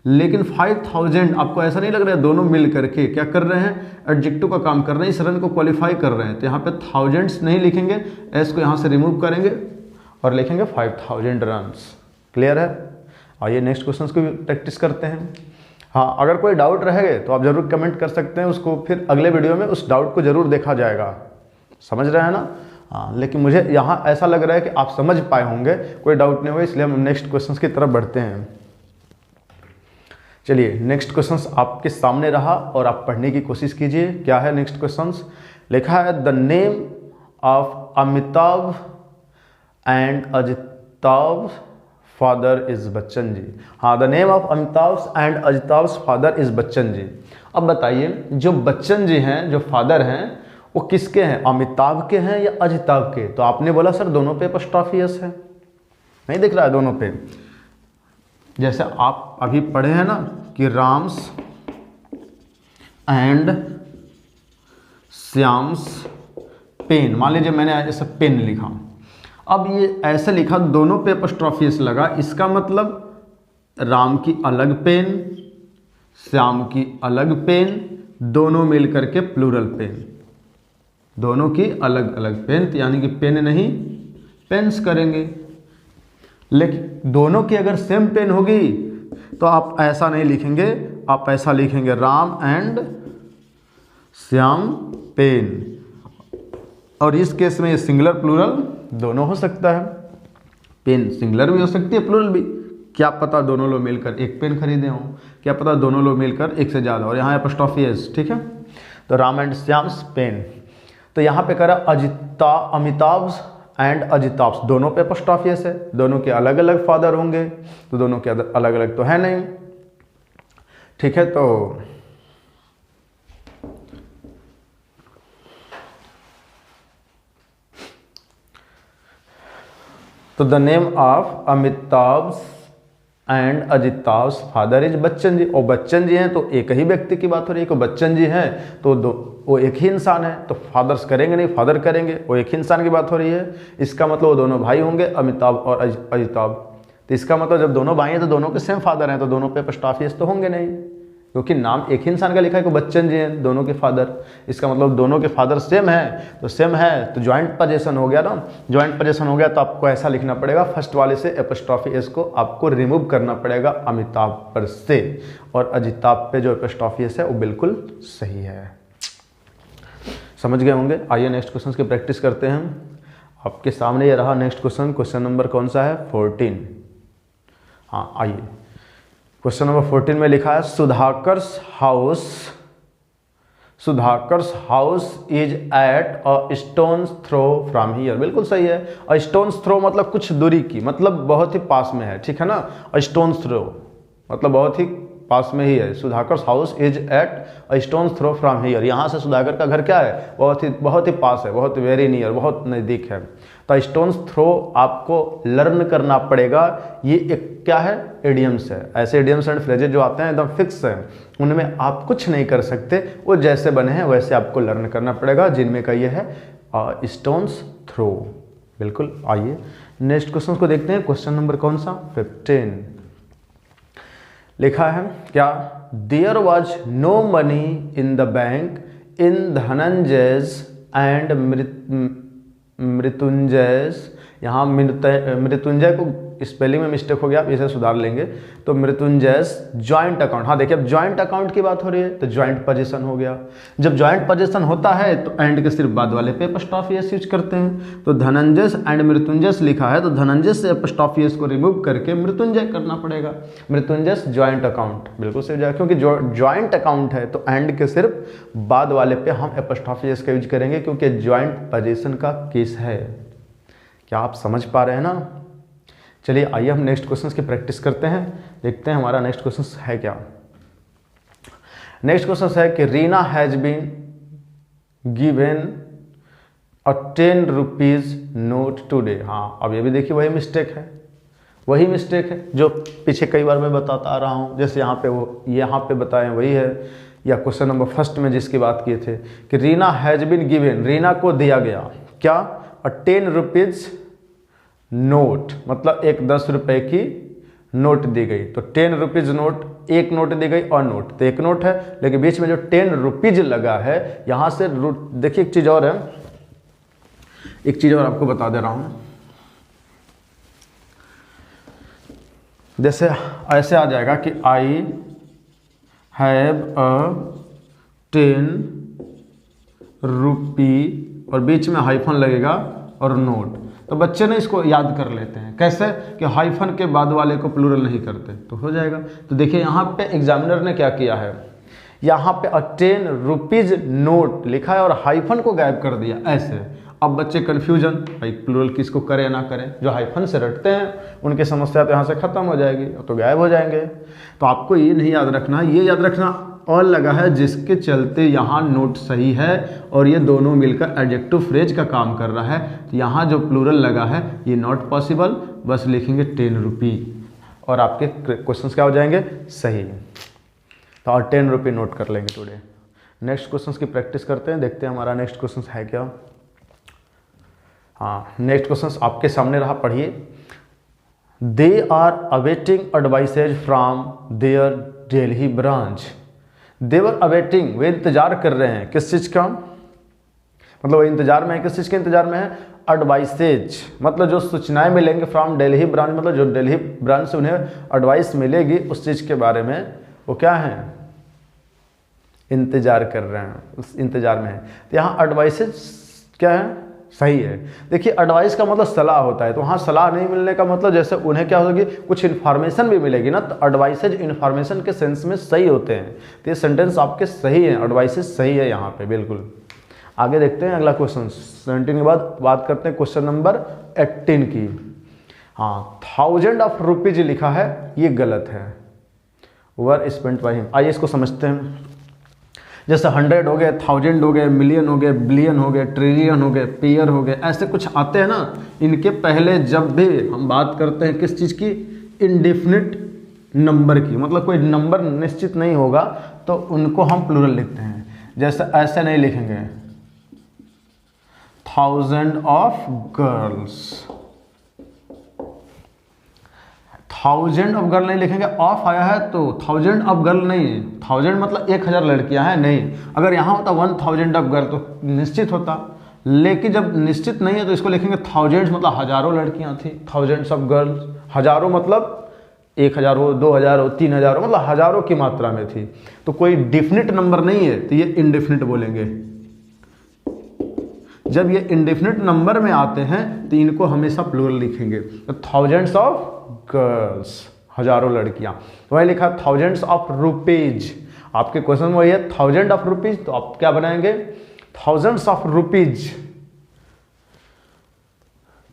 लेकिन 5000 आपको ऐसा नहीं लग रहा है दोनों मिल करके क्या कर रहे हैं, एडजेक्टिव का काम कर रहे हैं, इस रन को क्वालिफाई कर रहे हैं। तो यहाँ पे थाउजेंड्स नहीं लिखेंगे, एस को यहाँ से रिमूव करेंगे और लिखेंगे 5000 रन्स। क्लियर है? आइए नेक्स्ट क्वेश्चन को भी प्रैक्टिस करते हैं। हाँ, अगर कोई डाउट रहेगा तो आप जरूर कमेंट कर सकते हैं, उसको फिर अगले वीडियो में उस डाउट को जरूर देखा जाएगा। समझ रहे हैं ना? हाँ, लेकिन मुझे यहाँ ऐसा लग रहा है कि आप समझ पाए होंगे, कोई डाउट नहीं होगा, इसलिए हम नेक्स्ट क्वेश्चन की तरफ बढ़ते हैं। चलिए, नेक्स्ट क्वेश्चन आपके सामने रहा और आप पढ़ने की कोशिश कीजिए। क्या है नेक्स्ट क्वेश्चन? लिखा है the name of Amitabh and Ajitabh father is Bachchan ji. हाँ, the name of Amitabh and Ajitabh father is Bachchan ji. अब बताइए, जो बच्चन जी हैं, जो फादर हैं, वो किसके हैं, अमिताभ के हैं या अजिताभ के? तो आपने बोला सर दोनों पे एपोस्ट्रोफी एस है, नहीं दिख रहा है दोनों पे। जैसे आप अभी पढ़े हैं ना कि राम्स एंड श्याम्स पेन, मान लीजिए मैंने ऐसे पेन लिखा, अब ये ऐसे लिखा दोनों पे एपोस्ट्रोफी एस लगा, इसका मतलब राम की अलग पेन, श्याम की अलग पेन, दोनों मिल करके प्लूरल पेन, दोनों की अलग अलग पेन, यानी कि पेन नहीं पेन्स करेंगे। लेकिन दोनों की अगर सेम पेन होगी तो आप ऐसा नहीं लिखेंगे, आप ऐसा लिखेंगे राम एंड श्याम पेन। और इस केस में ये सिंगुलर प्लूरल दोनों हो सकता है, पेन सिंगुलर भी हो सकती है प्लूरल भी, क्या पता दोनों लोग मिलकर एक पेन खरीदे हों, क्या पता दोनों लोग मिलकर एक से ज़्यादा, और यहाँ एपोस्ट्रोफी एस, ठीक है। तो राम एंड श्याम्स पेन। तो यहाँ पे करा अमिताभ एंड अजिताभ, दोनों पे एपोस्ट्रोफी एस है, दोनों के अलग अलग फादर होंगे, तो दोनों के अलग अलग तो है नहीं, ठीक है। तो the name of Amitabh and Ajitabh father is Bachchan ji, और बच्चन जी हैं तो एक ही व्यक्ति की बात हो रही है, कि बच्चन जी हैं तो वो एक ही इंसान है, तो फादर्स करेंगे नहीं, फादर करेंगे, वो एक ही इंसान की बात हो रही है। इसका मतलब वो दोनों भाई होंगे, अमिताभ और अजिताभ। तो इसका मतलब जब दोनों भाई हैं तो दोनों के सेम फादर हैं, तो दोनों पे एपोस्ट्रोफी एस तो होंगे नहीं, क्योंकि नाम एक ही इंसान का लिखा है कि बच्चन जी हैं, दोनों के फादर। इसका मतलब दोनों के फादर सेम है, तो सेम है तो जॉइंट पोजीशन हो गया ना, जॉइंट पोजीशन हो गया तो आपको ऐसा लिखना पड़ेगा, फर्स्ट वाले से एपोस्ट्रोफी एस को आपको रिमूव करना पड़ेगा अमिताभ पर से, और अजिताभ पे जो एपोस्ट्रोफी एस है वो बिल्कुल सही है। समझ गए होंगे। आइए नेक्स्ट क्वेश्चन की प्रैक्टिस करते हैं। आपके सामने ये रहा नेक्स्ट क्वेश्चन, क्वेश्चन नंबर कौन सा है 14। हाँ आइए, क्वेश्चन नंबर 14 में लिखा है Sudhakar's house is at a stone's throw from here. बिल्कुल सही है। अ स्टोन्स थ्रो मतलब कुछ दूरी की, मतलब बहुत ही पास में है, ठीक है ना। अ स्टोन्स थ्रो मतलब बहुत ही पास में ही है। Sudhakar's house is at a stone's throw from here, यहाँ से सुधाकर का घर क्या है, बहुत ही पास है, बहुत वेरी नियर, बहुत नज़दीक है। तो स्टोन्स थ्रो आपको लर्न करना पड़ेगा। ये एक क्या है, एडियम्स है। ऐसे एडियम्स एंड फ्रेजेज जो आते हैं एकदम फिक्स है, उनमें आप कुछ नहीं कर सकते, वो जैसे बने हैं वैसे आपको लर्न करना पड़ेगा, जिनमें का ये है स्टोन्स थ्रो। बिल्कुल। आइए नेक्स्ट क्वेश्चन को देखते हैं। क्वेश्चन नंबर कौन सा 15 लिखा है क्या, there was no money in the bank in Dhananjay's and Mrityunjay's. यहाँ मृत्युंजय को स्पेलिंग में मिस्टेक हो गया, आप इसे सुधार लेंगे। तो मृत्युंजय's जॉइंट अकाउंट, हाँ देखिए अब जॉइंट अकाउंट की बात हो रही है तो जॉइंट पोजीशन हो गया। जब जॉइंट पोजीशन होता है तो एंड के सिर्फ बाद वाले पे एपोस्ट्रोफी एस यूज करते हैं। तो धनंजय's एंड मृत्युंजय's लिखा है तो धनंजय से एपोस्ट्रोफी एस को रिमूव करके मृत्युंजय करना पड़ेगा। मृत्युंजय's जॉइंट अकाउंट, बिल्कुल सही जाएगा, क्योंकि जॉइंट अकाउंट है तो एंड के सिर्फ बाद वाले पे हम एपोस्ट्रोफी एस का यूज करेंगे, क्योंकि जॉइंट पोजीशन का केस है। क्या आप समझ पा रहे हैं ना। चलिए आइए हम नेक्स्ट क्वेश्चन की प्रैक्टिस करते हैं, देखते हैं हमारा नेक्स्ट क्वेश्चन है क्या। नेक्स्ट क्वेश्चन है कि Reena has been given a 10 rupees note today. हाँ अब ये भी देखिए वही मिस्टेक है जो पीछे कई बार मैं बताता आ रहा हूँ, जैसे यहाँ पे वो यहाँ पे बताएं वही है, या क्वेश्चन नंबर फर्स्ट में जिसकी बात किए थे कि Reena has been given, Reena को दिया गया क्या, 10 रुपीज नोट, मतलब एक 10 रुपए की नोट दी गई। तो 10 रुपीज नोट, एक नोट दी गई और नोट तो एक नोट है, लेकिन बीच में जो 10 रुपीज लगा है यहां से देखिए एक चीज और है, एक चीज और आपको बता दे रहा हूं। जैसे ऐसे आ जाएगा कि आई हैव अ 10 रुपी और बीच में हाइफन लगेगा और नोट। तो बच्चे ने इसको याद कर लेते हैं कैसे कि हाइफन के बाद वाले को प्लूरल नहीं करते तो हो जाएगा। तो देखिए यहाँ पे एग्जामिनर ने क्या किया है, यहाँ पे 10 रुपीज नोट लिखा है और हाइफन को गायब कर दिया ऐसे। अब बच्चे कन्फ्यूजन, भाई प्लूरल किसको करें या ना करें, जो हाइफन से रटते हैं उनकी समस्या तो यहाँ से खत्म हो जाएगी, तो गायब हो जाएंगे। तो आपको ये नहीं याद रखना, ये याद रखना और लगा है जिसके चलते यहाँ नोट सही है और ये दोनों मिलकर एडजेक्टिव फ्रेज का काम कर रहा है। तो यहाँ जो प्लूरल लगा है ये नॉट पॉसिबल, बस लिखेंगे 10 रुपी और आपके क्वेश्चंस क्या हो जाएंगे सही। तो और 10 रुपी नोट कर लेंगे टुडे। नेक्स्ट क्वेश्चंस की प्रैक्टिस करते हैं, देखते हैं हमारा नेक्स्ट क्वेश्चन है क्या। हाँ नेक्स्ट क्वेश्चन आपके सामने रहा, पढ़िए। They are awaiting advices from their Delhi branch. They're awaiting, वे इंतजार कर रहे हैं किस चीज़ का, मतलब वो इंतजार में है, किस चीज़ के इंतजार में है, एडवाइसेज मतलब जो सूचनाएं मिलेंगे फ्रॉम दिल्ली ब्रांच, मतलब जो दिल्ली ब्रांच से उन्हें एडवाइस मिलेगी उस चीज़ के बारे में वो क्या है, इंतज़ार कर रहे हैं, उस इंतज़ार में है। तो यहाँ एडवाइसेज क्या है, सही है। देखिए एडवाइस का मतलब सलाह होता है, तो वहाँ सलाह नहीं मिलने का मतलब जैसे उन्हें क्या होगी, कुछ इन्फॉर्मेशन भी मिलेगी ना, तो एडवाइसेज इन्फॉर्मेशन के सेंस में सही होते हैं। तो ये सेंटेंस आपके सही है, एडवाइसेज सही है यहाँ पे बिल्कुल। आगे देखते हैं अगला क्वेश्चन 17 के बाद बात करते हैं क्वेश्चन नंबर 18 की। हाँ, 1000 ऑफ रुपीज लिखा है, ये गलत है। वर स्पेंट बाय हिम, आइए इसको समझते हैं। जैसे 100 हो गए, 1000 हो गए, मिलियन हो गए, बिलियन हो गए, ट्रिलियन हो गए, पेयर हो गए, ऐसे कुछ आते हैं ना, इनके पहले जब भी हम बात करते हैं किस चीज़ की, इनडेफिनिट नंबर की, मतलब कोई नंबर निश्चित नहीं होगा तो उनको हम प्लूरल लिखते हैं। जैसे ऐसे नहीं लिखेंगे 1000 ऑफ गर्ल्स, 1000 ऑफ गर्ल नहीं लिखेंगे, ऑफ आया है तो 1000 ऑफ गर्ल नहीं है, 1000 मतलब 1000 लड़कियां हैं नहीं। अगर यहाँ होता 1000 ऑफ गर्ल तो निश्चित होता, लेकिन जब निश्चित नहीं है तो इसको लिखेंगे थाउजेंड्स, मतलब हजारों लड़कियां थी, थाउजेंड्स ऑफ गर्ल्स। हजारों मतलब 1000 हो, 2000 हो, 3000 हो, मतलब हजारों की मात्रा में थी। तो कोई डिफिनिट नंबर नहीं है तो ये इनडेफिनिट बोलेंगे। जब ये इंडेफिनिट नंबर में आते हैं तो इनको हमेशा प्लूरल लिखेंगे। तो थाउजेंड्स ऑफ गर्ल्स, हजारों लड़कियां। तो वही लिखा थाउजेंड्स ऑफ रुपीज, आपके क्वेश्चन में वही है 1000 ऑफ रुपीज, तो आप क्या बनाएंगे, थाउजेंड्स ऑफ रुपीज।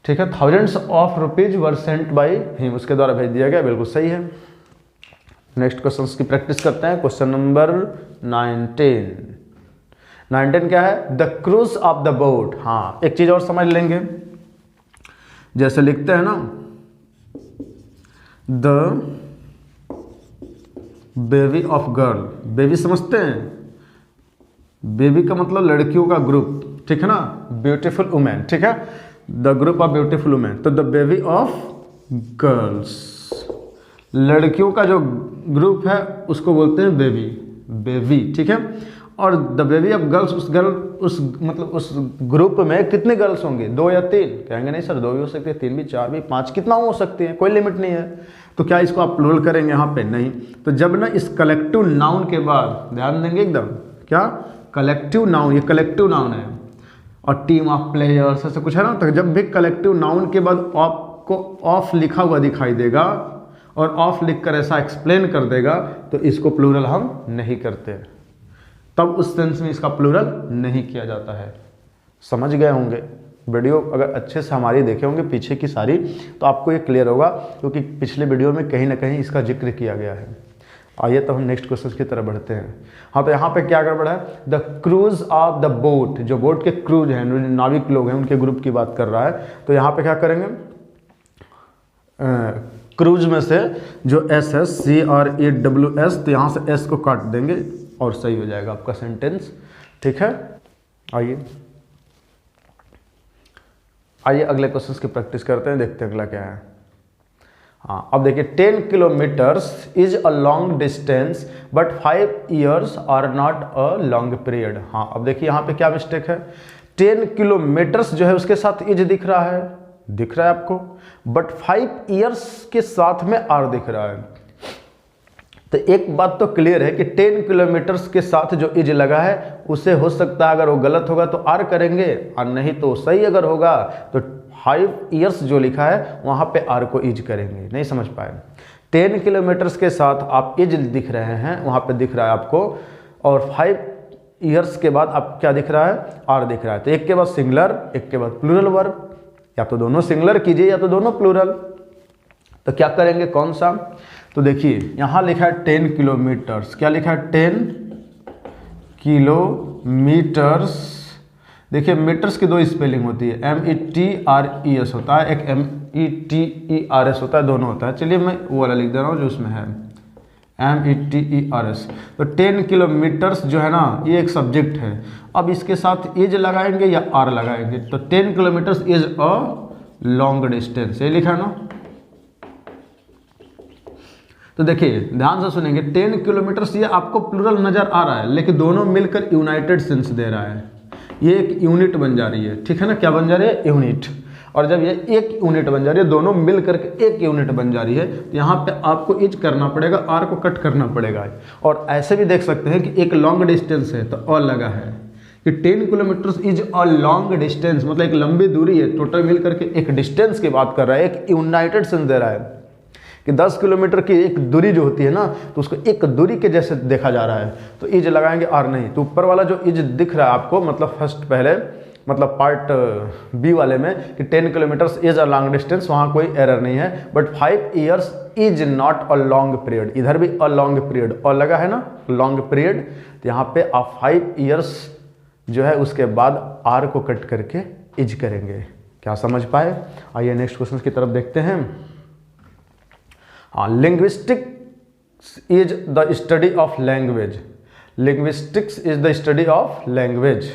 ठीक है, thousands of rupees were sent by him, उसके द्वारा भेज दिया गया, बिल्कुल सही है। नेक्स्ट क्वेश्चन की प्रैक्टिस करते हैं। क्वेश्चन नंबर 19 क्या है, the cruise of the boat. हाँ, एक चीज और समझ लेंगे, जैसे लिखते हैं ना, the baby of girl, baby समझते हैं, बेबी का मतलब लड़कियों का ग्रुप, ठीक है ना, ब्यूटीफुल वुमेन, ठीक है, the group of beautiful women. तो द बेबी ऑफ गर्ल्स, लड़कियों का जो ग्रुप है उसको बोलते हैं बेबी, बेबी, ठीक है। और द बेबी ऑफ गर्ल्स, उस मतलब उस ग्रुप में कितने गर्ल्स होंगे, 2 या 3? कहेंगे नहीं सर 2 भी हो सकते हैं, 3 भी, 4 भी, 5, कितना हो सकते हैं, कोई लिमिट नहीं है। तो क्या इसको आप प्लूरल करेंगे यहाँ पे? नहीं। तो जब ना इस कलेक्टिव नाउन के बाद, ध्यान देंगे एकदम, क्या कलेक्टिव नाउन, ये कलेक्टिव नाउन है, और टीम ऑफ प्लेयर्स ऐसा कुछ है ना, तो जब भी कलेक्टिव नाउन के बाद आपको ऑफ लिखा हुआ दिखाई देगा और ऑफ लिखकर ऐसा एक्सप्लेन कर देगा, तो इसको प्लूरल हम नहीं करते, तब उस सेंस में इसका प्लूरल नहीं किया जाता है। समझ गए होंगे। वीडियो अगर अच्छे से हमारी देखे होंगे पीछे की सारी, तो आपको ये क्लियर होगा, क्योंकि पिछले वीडियो में कहीं ना कहीं इसका जिक्र किया गया है। आइए तो हम नेक्स्ट क्वेश्चन की तरफ बढ़ते हैं। हाँ, तो यहाँ पे क्या गड़बड़ है, the cruise of the boat, जो बोट के क्रूज हैं, नाविक लोग हैं, उनके ग्रुप की बात कर रहा है। तो यहाँ पे क्या करेंगे, क्रूज में से जो एस है, CREWS, तो यहाँ से एस को काट देंगे और सही हो जाएगा आपका सेंटेंस, ठीक है। आइए अगले क्वेश्चन की प्रैक्टिस करते हैं, देखते हैं अगला क्या है। हाँ, अब देखिए 10 kilometres is a long distance but 5 years are not a long period. हाँ, अब देखिए यहाँ पे क्या मिस्टेक है, 10 किलोमीटर्स जो है उसके साथ इज दिख रहा है आपको, बट 5 years के साथ में आर दिख रहा है। तो एक बात तो क्लियर है कि 10 किलोमीटर्स के साथ जो इज लगा है उसे हो सकता है, अगर वो गलत होगा तो आर करेंगे, और नहीं तो सही अगर होगा तो 5 years जो लिखा है वहाँ पे आर को इज करेंगे। नहीं समझ पाए, 10 किलोमीटर्स के साथ आप इज दिख रहे हैं, वहाँ पे दिख रहा है आपको, और 5 years के बाद आप क्या दिख रहा है, आर दिख रहा है। तो एक के बाद सिंगुलर, एक के बाद प्लूरल वर्ब, या तो दोनों सिंगुलर कीजिए या तो दोनों प्लूरल। तो क्या करेंगे, कौन सा, तो देखिए यहाँ लिखा है 10 किलोमीटर्स, क्या लिखा है 10 किलोमीटर्स। देखिए मीटर्स की 2 स्पेलिंग होती है, METRES होता है, एक METERS होता है, दोनों होता है। चलिए मैं वो वाला लिख दे रहा हूँ जो उसमें है, METERS। तो 10 किलोमीटर्स जो है ना, ये एक सब्जेक्ट है। अब इसके साथ इज लगाएंगे या आर लगाएंगे, तो 10 kilometres is a long distance, ये लिखा है ना। तो देखिए ध्यान से सुनेंगे, 10 किलोमीटर्स ये आपको प्लूरल नजर आ रहा है, लेकिन दोनों मिलकर यूनाइटेड सेंस दे रहा है, ये एक यूनिट बन जा रही है, ठीक है ना। क्या बन जा रही है, यूनिट। और जब ये एक यूनिट बन जा रही है, दोनों मिल करके एक यूनिट बन जा रही है, तो यहाँ पे आपको इज करना पड़ेगा, आर को कट करना पड़ेगा। और ऐसे भी देख सकते हैं कि एक लॉन्ग डिस्टेंस है तो और लगा है कि 10 kilometre is a long distance, मतलब एक लंबी दूरी है। टोटल मिल करके एक डिस्टेंस की बात कर रहा है, एक यूनाइटेड सेंस दे रहा है कि 10 किलोमीटर की एक दूरी जो होती है ना, तो उसको एक दूरी के जैसे देखा जा रहा है, तो इज लगाएंगे आर नहीं। तो ऊपर वाला जो इज दिख रहा है आपको, मतलब फर्स्ट पहले मतलब पार्ट बी वाले में कि 10 kilometres is a long distance, वहाँ कोई एरर नहीं है। But 5 years is not a long period, इधर भी अ लॉन्ग पीरियड और लगा है ना लॉन्ग पीरियड, तो यहाँ पे आप 5 ईयर्स जो है उसके बाद आर को कट करके इज करेंगे। क्या समझ पाए? आइए नेक्स्ट क्वेश्चन की तरफ देखते हैं। हाँ, linguistics is the study of language. Linguistics is the study of language.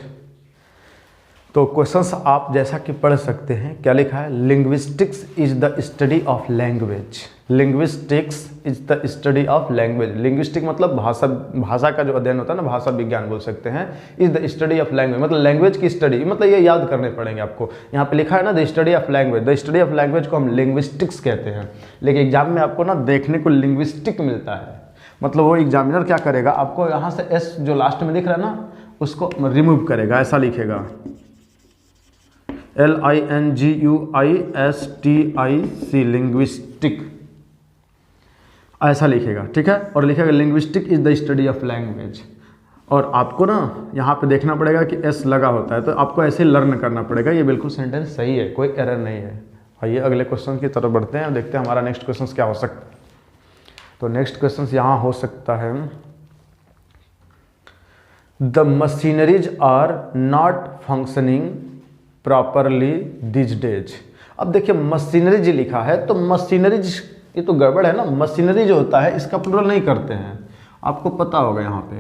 तो क्वेश्चंस आप जैसा कि पढ़ सकते हैं, क्या लिखा है? Linguistics is the study of language. Linguistics is the study of language. Linguistic मतलब भाषा का जो अध्ययन होता है ना, भाषा विज्ञान बोल सकते हैं। Is the study of language मतलब लैंग्वेज की स्टडी, मतलब ये याद करने पड़ेंगे आपको। यहाँ पे लिखा है ना the study of language, the study of language को हम लिंग्विस्टिक्स कहते हैं। लेकिन एग्जाम में आपको ना देखने को लिंग्विस्टिक मिलता है, मतलब वो एग्जामिनर क्या करेगा, आपको यहाँ से एस जो लास्ट में दिख रहा है ना, उसको रिमूव करेगा, ऐसा लिखेगा LINGUISTIC लिंग्विस्टिक, ऐसा लिखेगा, ठीक है। और लिखेगा linguistic is the study of language. और आपको ना यहाँ पे देखना पड़ेगा कि एस लगा होता है, तो आपको ऐसे लर्न करना पड़ेगा। ये बिल्कुल सेंटेंस सही है, कोई एरर नहीं है। आइए अगले क्वेश्चन की तरफ बढ़ते हैं और देखते हैं हमारा नेक्स्ट क्वेश्चन क्या हो सकता है। तो नेक्स्ट क्वेश्चन यहाँ हो सकता है the machineries are not functioning properly this days. अब देखिए मशीनरीज लिखा है, तो मशीनरीज ये तो गड़बड़ है ना। मशीनरी जो होता है इसका प्लूरल नहीं करते हैं, आपको पता होगा। यहाँ पे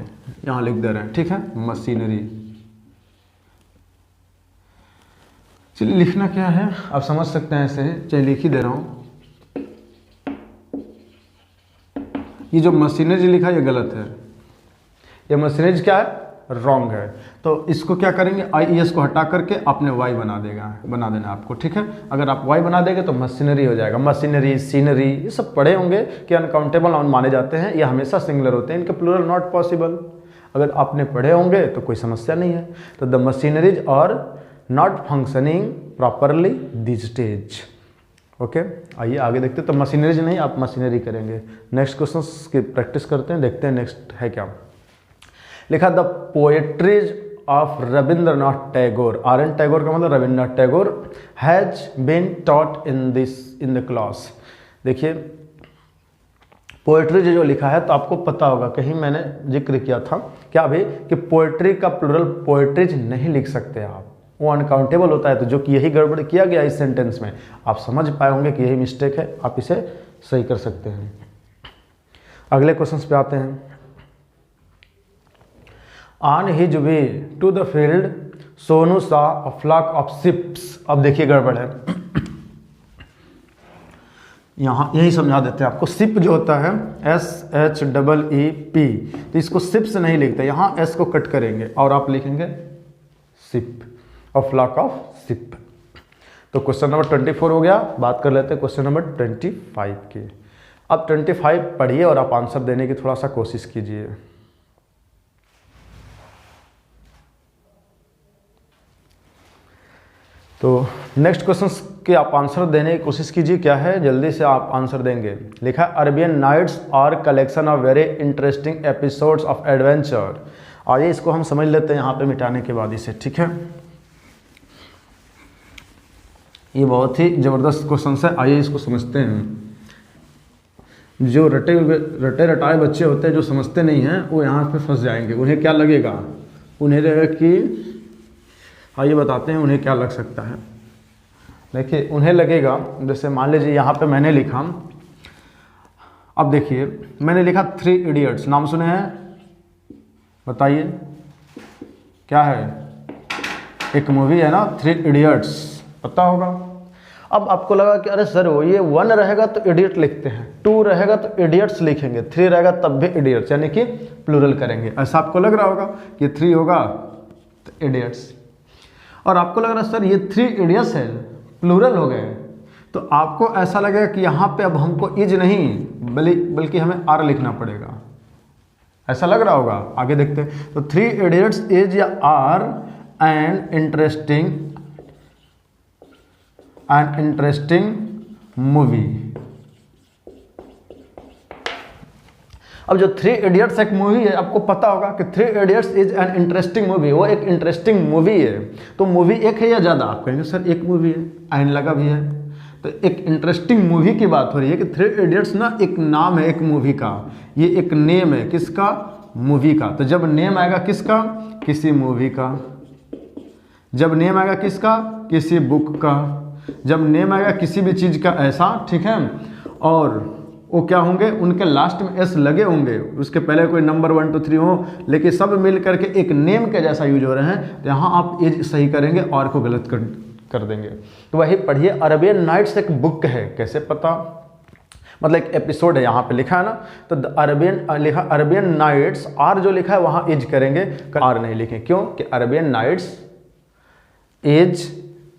यहाँ लिख दे रहे हैं, ठीक है, मशीनरी। चलिए लिखना क्या है आप समझ सकते हैं ऐसे, चलिए लिख ही दे रहा हूँ। ये जो मशीनरी लिखा है ये गलत है, ये मशीनरीज क्या है, रॉन्ग है। तो इसको क्या करेंगे, IES को हटा करके आपने Y बना देना आपको, ठीक है। अगर आप Y बना देंगे तो मशीनरी हो जाएगा। मशीनरी, सीनरी, ये सब पढ़े होंगे कि अनकाउंटेबल नाउन माने जाते हैं, ये हमेशा सिंगुलर होते हैं, इनके प्लूरल नॉट पॉसिबल। अगर आपने पढ़े होंगे तो कोई समस्या नहीं है। तो the machineries are not functioning properly this stage. Okay, आइए आगे देखते हैं। तो मशीनरीज नहीं, आप मशीनरी करेंगे। नेक्स्ट क्वेश्चन की प्रैक्टिस करते हैं, देखते हैं नेक्स्ट है क्या लिखा। The poetries of Rabindranath Tagore, RN Tagore का मतलब Rabindranath Tagore, has been taught in the class. देखिए पोएट्री जो लिखा है तो आपको पता होगा, कहीं मैंने जिक्र किया था क्या अभी कि पोएट्री का प्लूरल पोएट्रीज नहीं लिख सकते आप, वो अनकाउंटेबल होता है। तो जो कि यही गड़बड़ किया गया इस सेंटेंस में, आप समझ पाए होंगे कि यही मिस्टेक है, आप इसे सही कर सकते हैं। अगले क्वेश्चन पे आते हैं। On his way to the field Sonu saw a flock of ships. अब देखिए गड़बड़ है, यहाँ यही समझा देते हैं आपको। शिप जो होता है SHEEP, तो इसको शिप्स नहीं लिखते, यहाँ S को कट करेंगे और आप लिखेंगे ship, a flock of ship. तो क्वेश्चन नंबर 24 हो गया। बात कर लेते हैं क्वेश्चन नंबर 25 की। अब 25 पढ़िए और आप आंसर देने की थोड़ा सा कोशिश कीजिए। तो नेक्स्ट क्वेश्चन के आप आंसर देने की कोशिश कीजिए, क्या है जल्दी से आप आंसर देंगे। लिखा है Arabian Nights are collection of very interesting episodes of adventure. आइए इसको हम समझ लेते हैं यहाँ पे मिटाने के बाद इसे, ठीक है। ये बहुत ही ज़बरदस्त क्वेश्चन है, आइए इसको समझते हैं। जो रटे रटाए बच्चे होते हैं जो समझते नहीं हैं वो यहाँ पे फंस जाएंगे। उन्हें क्या लगेगा, उन्हें लगेगा कि आइए बताते हैं उन्हें क्या लग सकता है। देखिए उन्हें लगेगा, जैसे मान लीजिए यहाँ पे मैंने लिखा, अब देखिए मैंने लिखा 3 इडियट्स। नाम सुने हैं, बताइए क्या है, एक मूवी है ना 3 इडियट्स, पता होगा। अब आपको लगा कि अरे सर वो ये 1 रहेगा तो इडियट लिखते हैं, 2 रहेगा तो इडियट्स लिखेंगे, 3 रहेगा तब भी इडियट्स, यानी कि प्लूरल करेंगे। ऐसा आपको लग रहा होगा कि 3 होगा तो इडियट्स। और आपको लग रहा है सर ये 3 इडियट्स है प्लूरल हो गए। तो आपको ऐसा लगेगा कि यहाँ पे अब हमको इज नहीं बल्कि हमें आर लिखना पड़ेगा, ऐसा लग रहा होगा। आगे देखते हैं। तो 3 Idiots is are an interesting movie. अब जो 3 इडियट्स एक मूवी है, आपको पता होगा कि 3 Idiots is an interesting movie, वो एक इंटरेस्टिंग मूवी है। तो मूवी एक है या ज़्यादा? आप कहेंगे सर एक मूवी है, एन लगा भी है, तो एक इंटरेस्टिंग मूवी की बात हो रही है कि 3 इडियट्स ना एक नाम है एक मूवी का, ये एक नेम है किसका? मूवी का। तो जब नेम आएगा किसका? किसी मूवी का। जब नेम आएगा किसका? किसी बुक का। जब नेम आएगा किसी भी चीज़ का, ऐसा, ठीक है। और वो क्या होंगे? उनके लास्ट में एस लगे होंगे, उसके पहले कोई नंबर 1 2 3 हो, लेकिन सब मिल करके एक नेम के जैसा यूज हो रहे हैं। तो यहाँ आप एज सही करेंगे और को गलत कर देंगे। तो वही पढ़िए, अरेबियन नाइट्स एक बुक है, कैसे पता? मतलब एक एपिसोड है, यहाँ पे लिखा है ना, तो लिखा अरेबियन नाइट्स, आर जो लिखा है वहाँ एज करेंगे, आर नहीं लिखें। क्यों? कि Arabian Nights is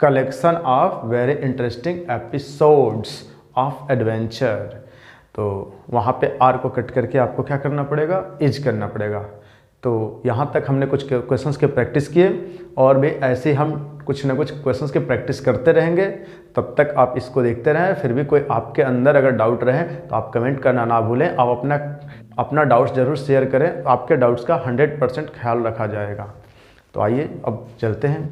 collection of very interesting episodes of adventure. तो वहाँ पे आर को कट करके आपको क्या करना पड़ेगा? इज करना पड़ेगा। तो यहाँ तक हमने कुछ क्वेश्चंस के प्रैक्टिस किए, और भी ऐसे हम कुछ ना कुछ क्वेश्चंस की प्रैक्टिस करते रहेंगे। तब तक आप इसको देखते रहें। फिर भी कोई आपके अंदर अगर डाउट रहे तो आप कमेंट करना ना भूलें। आप अपना डाउट्स ज़रूर शेयर करें, आपके डाउट्स का 100% ख्याल रखा जाएगा। तो आइए अब चलते हैं।